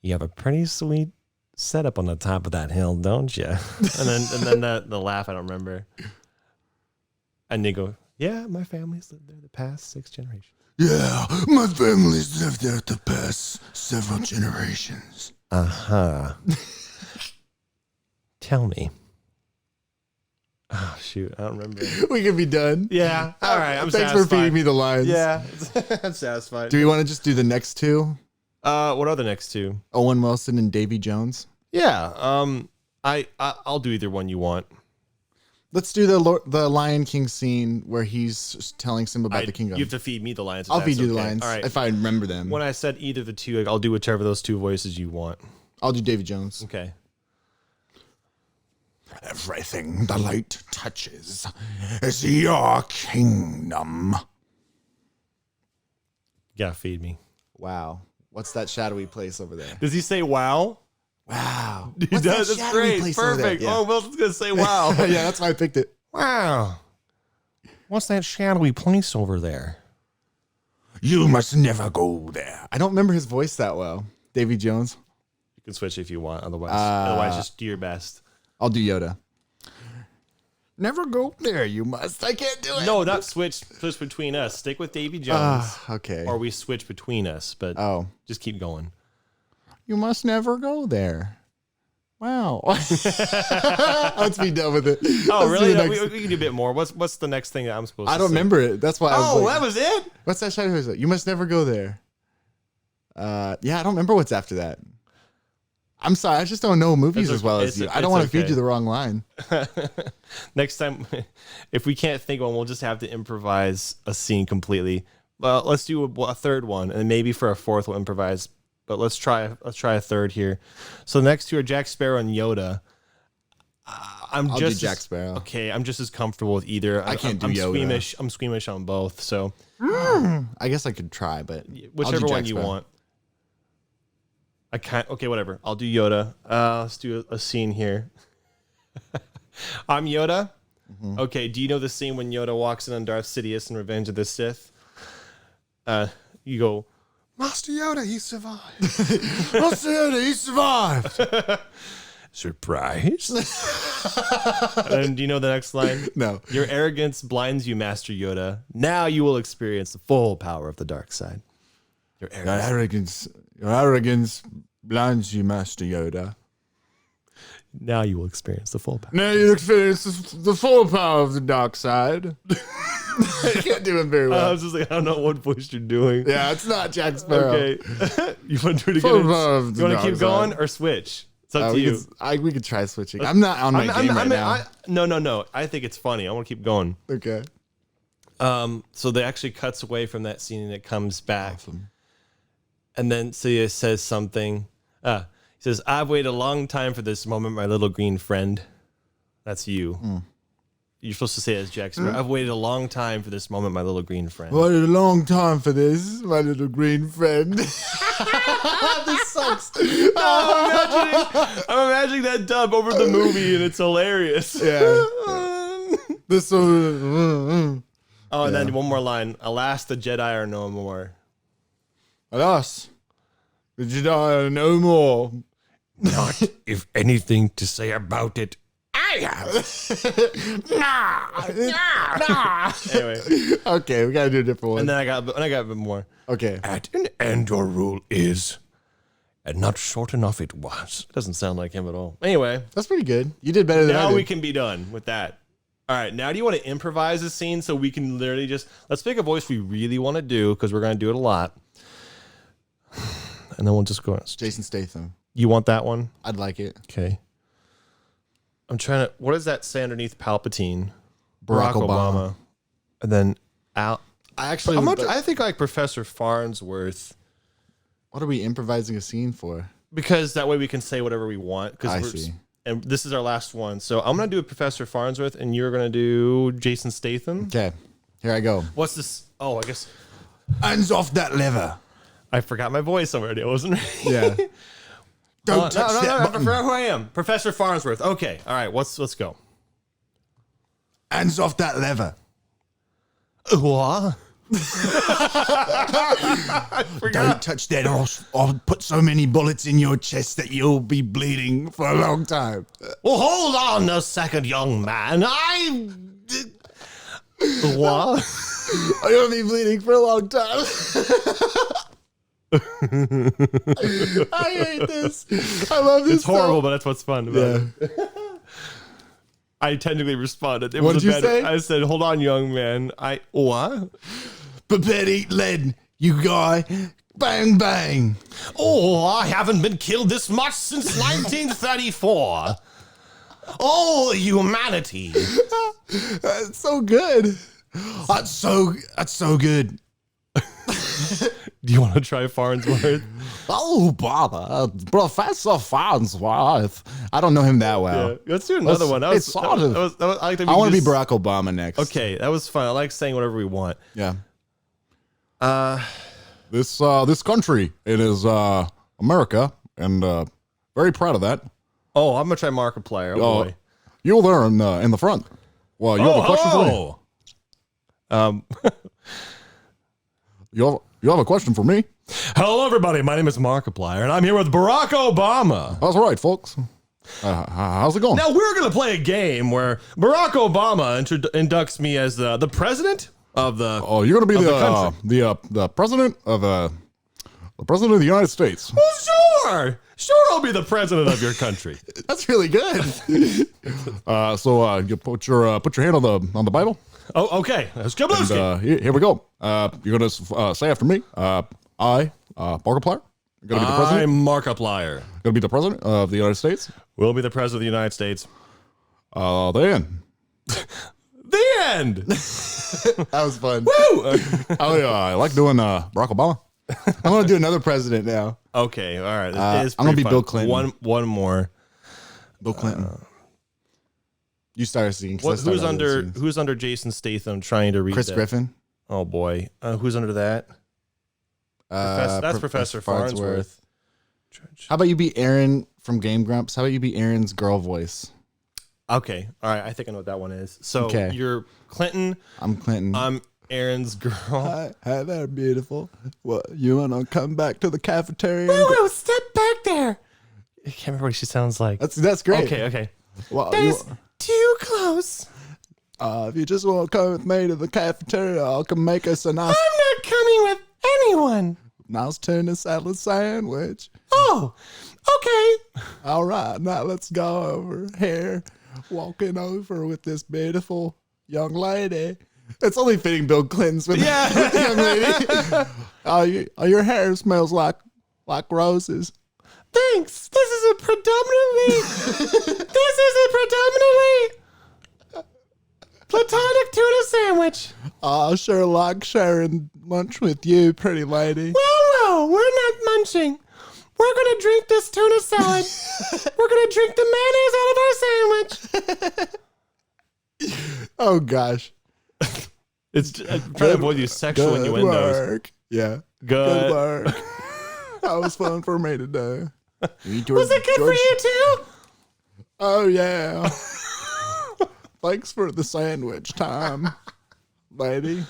Speaker 3: You have a pretty sweet setup on the top of that hill, don't you?
Speaker 2: And then the laugh, I don't remember. And you go, yeah, my family's lived there the past 6 generations.
Speaker 1: Yeah, my family's lived there the past several generations.
Speaker 3: Uh-huh. Tell me.
Speaker 2: Oh, shoot. I don't remember.
Speaker 1: We can be done.
Speaker 2: Yeah. All right. I'm
Speaker 1: Thanks
Speaker 2: satisfied.
Speaker 1: for feeding me the lines.
Speaker 2: Yeah. I'm satisfied.
Speaker 1: Do we want to just do the next two?
Speaker 2: What are the next two?
Speaker 1: Owen Wilson and Davy Jones?
Speaker 2: Yeah. I'll do either one you want.
Speaker 1: Let's do the Lion King scene where he's telling Simba about the kingdom.
Speaker 2: You have to feed me the lines. if
Speaker 1: I'll
Speaker 2: that's
Speaker 1: feed you the
Speaker 2: okay.
Speaker 1: lines
Speaker 2: All right.
Speaker 1: if I remember them.
Speaker 2: When I said either the two, I'll do whichever of those two voices you want.
Speaker 1: I'll do Davy Jones.
Speaker 2: Okay.
Speaker 1: Everything the light touches is your kingdom.
Speaker 2: You gotta feed me.
Speaker 1: Wow. What's that shadowy place over there?
Speaker 2: Does he say wow?
Speaker 1: Wow.
Speaker 2: He
Speaker 1: What's that
Speaker 2: does. That's
Speaker 1: shadowy
Speaker 2: great.
Speaker 1: place over there?
Speaker 2: Perfect.
Speaker 1: Yeah.
Speaker 2: Oh, Wilson's gonna say wow.
Speaker 1: Yeah, that's why I picked it.
Speaker 3: Wow. What's that shadowy place over there?
Speaker 1: You must never go there. I don't remember his voice that well. Davy Jones.
Speaker 2: You can switch if you want. Otherwise, just do your best.
Speaker 1: I'll do Yoda. Never go there, you must. I can't do it.
Speaker 2: No, not switch between us. Stick with Davy Jones.
Speaker 1: Okay.
Speaker 2: Or we switch between us, but just keep going.
Speaker 1: You must never go there. Wow. Let's be done with it.
Speaker 2: Oh,
Speaker 1: Let's
Speaker 2: really?
Speaker 1: do the
Speaker 2: We
Speaker 1: next-
Speaker 2: can do a bit more. What's the next thing that I'm supposed to
Speaker 1: I don't
Speaker 2: say?
Speaker 1: remember it. That's why I was
Speaker 2: Oh,
Speaker 1: like,
Speaker 2: that was it?
Speaker 1: what's that shadow? You must never go there. Yeah, I don't remember what's after that. I'm sorry, I just don't know movies
Speaker 2: It's
Speaker 1: as well
Speaker 2: okay.
Speaker 1: as you.
Speaker 2: It's
Speaker 1: I don't want to feed
Speaker 2: okay.
Speaker 1: you the wrong line.
Speaker 2: Next time, if we can't think of one, we'll just have to improvise a scene completely. Well, let's do a third one, and maybe for a fourth we'll improvise. But let's try a third here. So the next two are Jack Sparrow and Yoda.
Speaker 1: I'll do Jack Sparrow.
Speaker 2: Okay, I'm just as comfortable with either.
Speaker 1: I can't do
Speaker 2: I'm
Speaker 1: Yoda.
Speaker 2: I'm squeamish on both. So
Speaker 1: I guess I could try, but
Speaker 2: whichever
Speaker 1: Jack
Speaker 2: one you
Speaker 1: Sparrow.
Speaker 2: want. I can't. Okay, whatever. I'll do Yoda. Let's do a scene here. I'm Yoda.
Speaker 1: Mm-hmm.
Speaker 2: Okay. Do you know the scene when Yoda walks in on Darth Sidious in Revenge of the Sith? You go,
Speaker 3: Master Yoda, he survived.
Speaker 1: Master Yoda, he survived.
Speaker 3: Surprise?
Speaker 2: and do you know the next line?
Speaker 1: No.
Speaker 2: Your arrogance blinds you, Master Yoda. Now you will experience the full power of the dark side. Your arrogance.
Speaker 1: Your arrogance blinds you, Master Yoda.
Speaker 2: Now you will experience the full power.
Speaker 1: Now you experience the full power of the dark side. I can't do it very
Speaker 2: I
Speaker 1: well.
Speaker 2: was just like, I don't know what voice you're doing.
Speaker 1: Yeah, it's not Jack Sparrow.
Speaker 2: Okay. You want to do it
Speaker 1: Full
Speaker 2: again?
Speaker 1: power of the
Speaker 2: You want to
Speaker 1: dark
Speaker 2: keep
Speaker 1: side.
Speaker 2: going or switch? It's up to you.
Speaker 1: We could try switching. I'm not on my game right now.
Speaker 2: No. I think it's funny. I want to keep going.
Speaker 1: Okay.
Speaker 2: So they actually cuts away from that scene and it comes back.
Speaker 1: Awesome.
Speaker 2: And then Sidious says something. He says, I've waited a long time for this moment, my little green friend. That's you. You're supposed to say it as Jack Sparrow. I've waited a long time for this moment, my little green friend.
Speaker 1: Waited a long time for this, my little green friend. This sucks.
Speaker 2: I'm imagining that dub over the movie and it's hilarious.
Speaker 1: Yeah. This one.
Speaker 2: Oh, and then one more line. Alas, the Jedi are no more.
Speaker 1: Alas, the Jedi are no more.
Speaker 3: Not if anything to say about it.
Speaker 2: Anyway,
Speaker 1: Okay, we gotta do a different one.
Speaker 2: and then I got a bit more.
Speaker 1: Okay.
Speaker 3: At an end, your rule is, and not short enough it was.
Speaker 2: Doesn't sound like him at all. Anyway,
Speaker 1: That's pretty good. You did better than I
Speaker 2: now
Speaker 1: did.
Speaker 2: we can be done with that. All right, now do you want to improvise a scene so we can literally just let's pick a voice we really want to do because we're going to do it a lot, and then we'll just go.
Speaker 1: Jason Statham.
Speaker 2: You want that one?
Speaker 1: I'd like it.
Speaker 2: Okay. I'm trying to. What does that say underneath Palpatine?
Speaker 1: Barack Obama.
Speaker 2: And then Al.
Speaker 1: I
Speaker 2: think like Professor Farnsworth.
Speaker 1: What are we improvising a scene for?
Speaker 2: Because that way we can say whatever we want.
Speaker 1: I see.
Speaker 2: And this is our last one. So I'm going to do a Professor Farnsworth, and you're going to do Jason Statham.
Speaker 1: Okay, here I go.
Speaker 2: What's this? Oh, I guess.
Speaker 1: Hands off that lever.
Speaker 2: I forgot my voice already. I wasn't ready.
Speaker 1: Yeah. Don't touch that
Speaker 2: I
Speaker 1: button.
Speaker 2: forgot who I am. Professor Farnsworth. Okay. All right. Let's go.
Speaker 1: Hands off that lever.
Speaker 2: What?
Speaker 1: Don't touch that or I'll put so many bullets in your chest that you'll be bleeding for a long time.
Speaker 2: Well, hold on a second, young man. What?
Speaker 1: I'm going to be bleeding for a long time. I hate this. I love this.
Speaker 2: It's horrible, but that's what's fun about it. I technically responded.
Speaker 1: What did you say?
Speaker 2: I said, hold on, young man. What?
Speaker 1: Prepare to eat lead, you guy. Bang, bang.
Speaker 2: Oh, I haven't been killed this much since 1934. Oh, humanity.
Speaker 1: That's so good. That's so good.
Speaker 2: Do you want to try Farnsworth?
Speaker 1: Oh, bother. Professor Farnsworth. I don't know him that well.
Speaker 2: Yeah. Let's do another one. I want
Speaker 1: to be Barack Obama next.
Speaker 2: Okay, that was fun. I like saying whatever we want.
Speaker 1: Yeah. This country, it is America, and very proud of that.
Speaker 2: Oh, I'm gonna try Markiplier. Oh boy,
Speaker 1: you there in the front. Well, you have a question for me. You have a question for me?
Speaker 2: Hello, everybody. My name is Markiplier, and I'm here with Barack Obama.
Speaker 1: That's right, folks. How's it going?
Speaker 2: Now we're gonna play a game where Barack Obama inducts me as the president of the.
Speaker 1: Oh, you're gonna be the president of the president of the United States.
Speaker 2: Well, sure, I'll be the president of your country.
Speaker 1: That's really good. So you put your hand on the Bible.
Speaker 2: Oh, okay. Let's go.
Speaker 1: Here we go. You're gonna say after me. I, Markiplier, gonna be the president.
Speaker 2: I'm Markiplier.
Speaker 1: Gonna be the president of the United States.
Speaker 2: Will be the president of the United States.
Speaker 1: The end.
Speaker 2: The end.
Speaker 1: That was fun.
Speaker 2: Woo!
Speaker 1: I like doing Barack Obama. I'm gonna do another president now.
Speaker 2: Okay, all right.
Speaker 1: I'm gonna be
Speaker 2: fun.
Speaker 1: Bill Clinton.
Speaker 2: One more.
Speaker 1: Bill Clinton. You started singing.
Speaker 2: Who's under Jason Statham trying to read
Speaker 1: Chris
Speaker 2: that?
Speaker 1: Griffin.
Speaker 2: Oh boy, who's under that? That's Professor Farnsworth.
Speaker 1: How about you be Aaron from Game Grumps? How about you be Aaron's girl voice?
Speaker 2: Okay, all right. I think I know what that one is. So
Speaker 1: Okay.
Speaker 2: you're Clinton.
Speaker 1: I'm Clinton.
Speaker 2: I'm Aaron's girl.
Speaker 1: Hi there, beautiful. What, you wanna come back to the cafeteria?
Speaker 2: Whoa, step back there. I can't remember what she sounds like.
Speaker 1: That's great.
Speaker 2: Okay.
Speaker 1: Well,
Speaker 2: That is too close.
Speaker 1: if you just want to come with me to the cafeteria, I'll come make us a nice
Speaker 2: I'm not coming with anyone.
Speaker 1: tuna salad sandwich.
Speaker 2: Oh, okay.
Speaker 1: All right, now let's go over here. Walking over with this beautiful young lady. It's only fitting Bill Clinton's with, with the young lady. Your hair smells like roses.
Speaker 2: Thanks. This is a predominantly platonic tuna sandwich.
Speaker 1: I sure like sharing lunch with you, pretty lady.
Speaker 2: Well, no, we're not munching. We're going to drink this tuna salad. We're going to drink the mayonnaise out of our sandwich.
Speaker 1: Oh, gosh.
Speaker 2: I'm trying to avoid these sexual
Speaker 1: Good
Speaker 2: innuendos.
Speaker 1: work. Yeah.
Speaker 2: Good.
Speaker 1: work. That was fun for me to do.
Speaker 2: Was it good for you too?
Speaker 1: Oh, yeah. Thanks for the sandwich time, lady.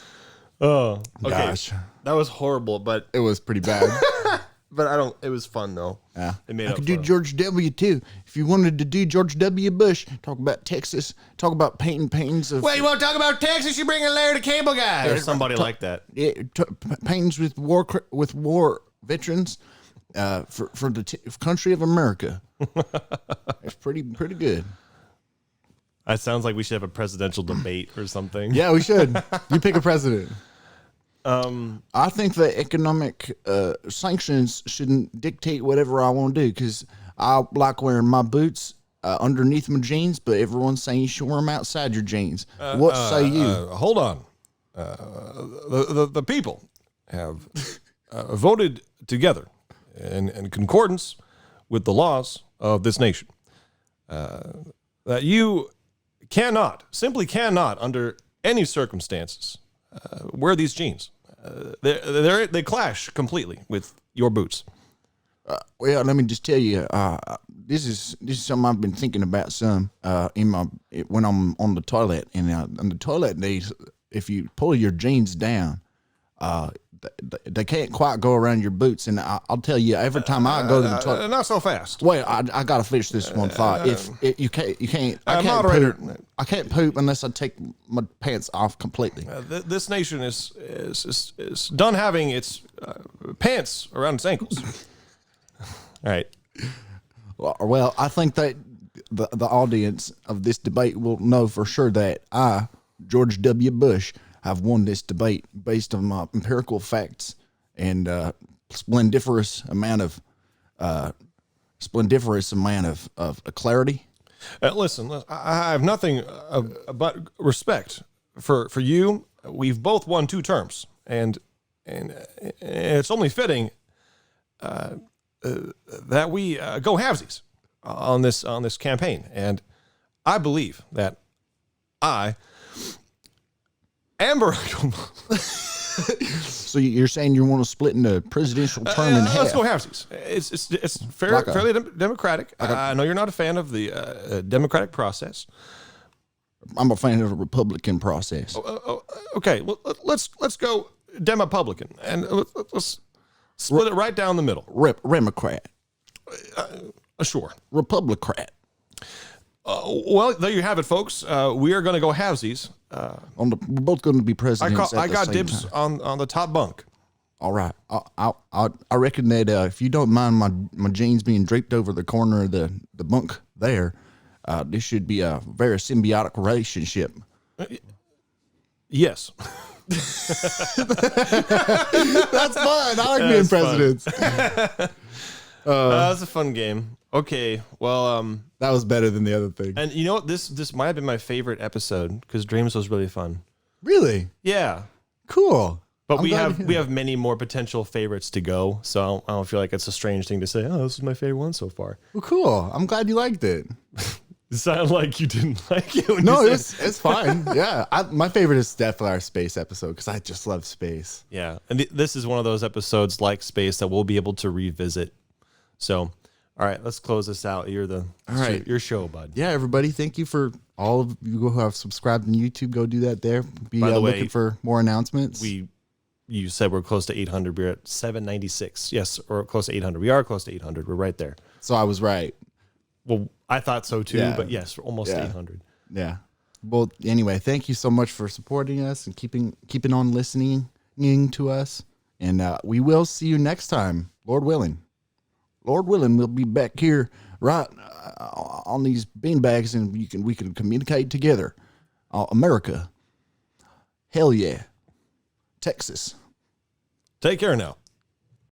Speaker 2: Oh, okay.
Speaker 1: Gosh.
Speaker 2: That was horrible, but
Speaker 1: It was pretty bad.
Speaker 2: it was fun though.
Speaker 1: Yeah.
Speaker 2: It made
Speaker 1: I
Speaker 2: up
Speaker 1: could
Speaker 2: for
Speaker 1: do
Speaker 2: it.
Speaker 1: George W. too. If you wanted to do George W. Bush, talk about Texas, talk about painting paintings of
Speaker 2: Wait, you want to talk about Texas? You bring in Larry the Cable Guy or somebody like that.
Speaker 1: paintings with war veterans for the country of America. It's pretty good.
Speaker 2: That sounds like we should have a presidential debate or something.
Speaker 1: Yeah, we should. You pick a president. I think the economic sanctions shouldn't dictate whatever I want to do because I like wearing my boots underneath my jeans, but everyone's saying you should wear them outside your jeans. What say you?
Speaker 3: Hold on. The people have voted together in concordance with the laws of this nation that you simply cannot, under any circumstances, wear these jeans. They clash completely with your boots.
Speaker 1: Well, let me just tell you, this is something I've been thinking about some when I'm on the toilet. And on the toilet, if you pull your jeans down, they can't quite go around your boots. And I'll tell you, every time I go to the toilet,
Speaker 3: Not so fast.
Speaker 1: wait, I gotta finish this one thought. You can't,
Speaker 3: moderator.
Speaker 1: poop. I can't poop unless I take my pants off completely.
Speaker 3: This nation is done having its pants around its ankles. All right.
Speaker 1: Well, I think that the audience of this debate will know for sure that I, George W. Bush, have won this debate based on my empirical facts and splendiferous amount of clarity.
Speaker 3: Listen, I have nothing but respect for you. We've both won 2 terms, and it's only fitting that we go halvesies on this campaign. And I believe that I am Barack Obama.
Speaker 1: So you're saying you want to split in the presidential term in half?
Speaker 3: Let's go halvesies. It's fairly democratic. I know you're not a fan of the democratic process.
Speaker 1: I'm a fan of the Republican process.
Speaker 3: Okay, well, let's go Demopublican, and let's split it right down the middle.
Speaker 1: Democrat.
Speaker 3: Sure.
Speaker 1: Republican.
Speaker 3: Well, there you have it, folks. We are going to go halvesies.
Speaker 1: We're both going to be presidents.
Speaker 3: I got dibs on the top bunk.
Speaker 1: All right. I reckon that if you don't mind my jeans being draped over the corner of the bunk there, this should be a very symbiotic relationship.
Speaker 3: Yes.
Speaker 1: That's fun. I like being presidents.
Speaker 3: That was a fun game. Okay, well,
Speaker 1: that was better than the other thing.
Speaker 3: and you know what? This might have been my favorite episode because Dreams was really fun.
Speaker 1: Really?
Speaker 3: Yeah,
Speaker 1: Cool.
Speaker 3: but
Speaker 1: I'm
Speaker 3: we
Speaker 1: glad to hear
Speaker 3: have many more potential favorites to go. So I don't feel like it's a strange thing to say. Oh, this is my favorite one so far.
Speaker 1: Well, cool. I'm glad you liked it.
Speaker 3: It sounded like you didn't like it. When
Speaker 1: No,
Speaker 3: you said
Speaker 1: it's fine. Yeah, my favorite is definitely our space episode because I just love space.
Speaker 3: Yeah, and this is one of those episodes like Space that we'll be able to revisit. So, all right, let's close this out. All right, your show, bud.
Speaker 1: Yeah, everybody, thank you for all of you who have subscribed on YouTube. Go do that there. Be
Speaker 3: By the way,
Speaker 1: looking for more announcements.
Speaker 3: You said we're close to 800. We're at 796. Yes, we're close to 800. We are close to 800. We're right there.
Speaker 1: So I was right.
Speaker 3: Well, I thought so too,
Speaker 1: Yeah.
Speaker 3: but yes, we're almost
Speaker 1: Yeah.
Speaker 3: 800.
Speaker 1: Yeah. Well, anyway, thank you so much for supporting us and keeping on listening to us. And we will see you next time, Lord willing. Lord willing, we'll be back here right on these beanbags, and we can communicate together. America, hell yeah, Texas.
Speaker 3: Take care now.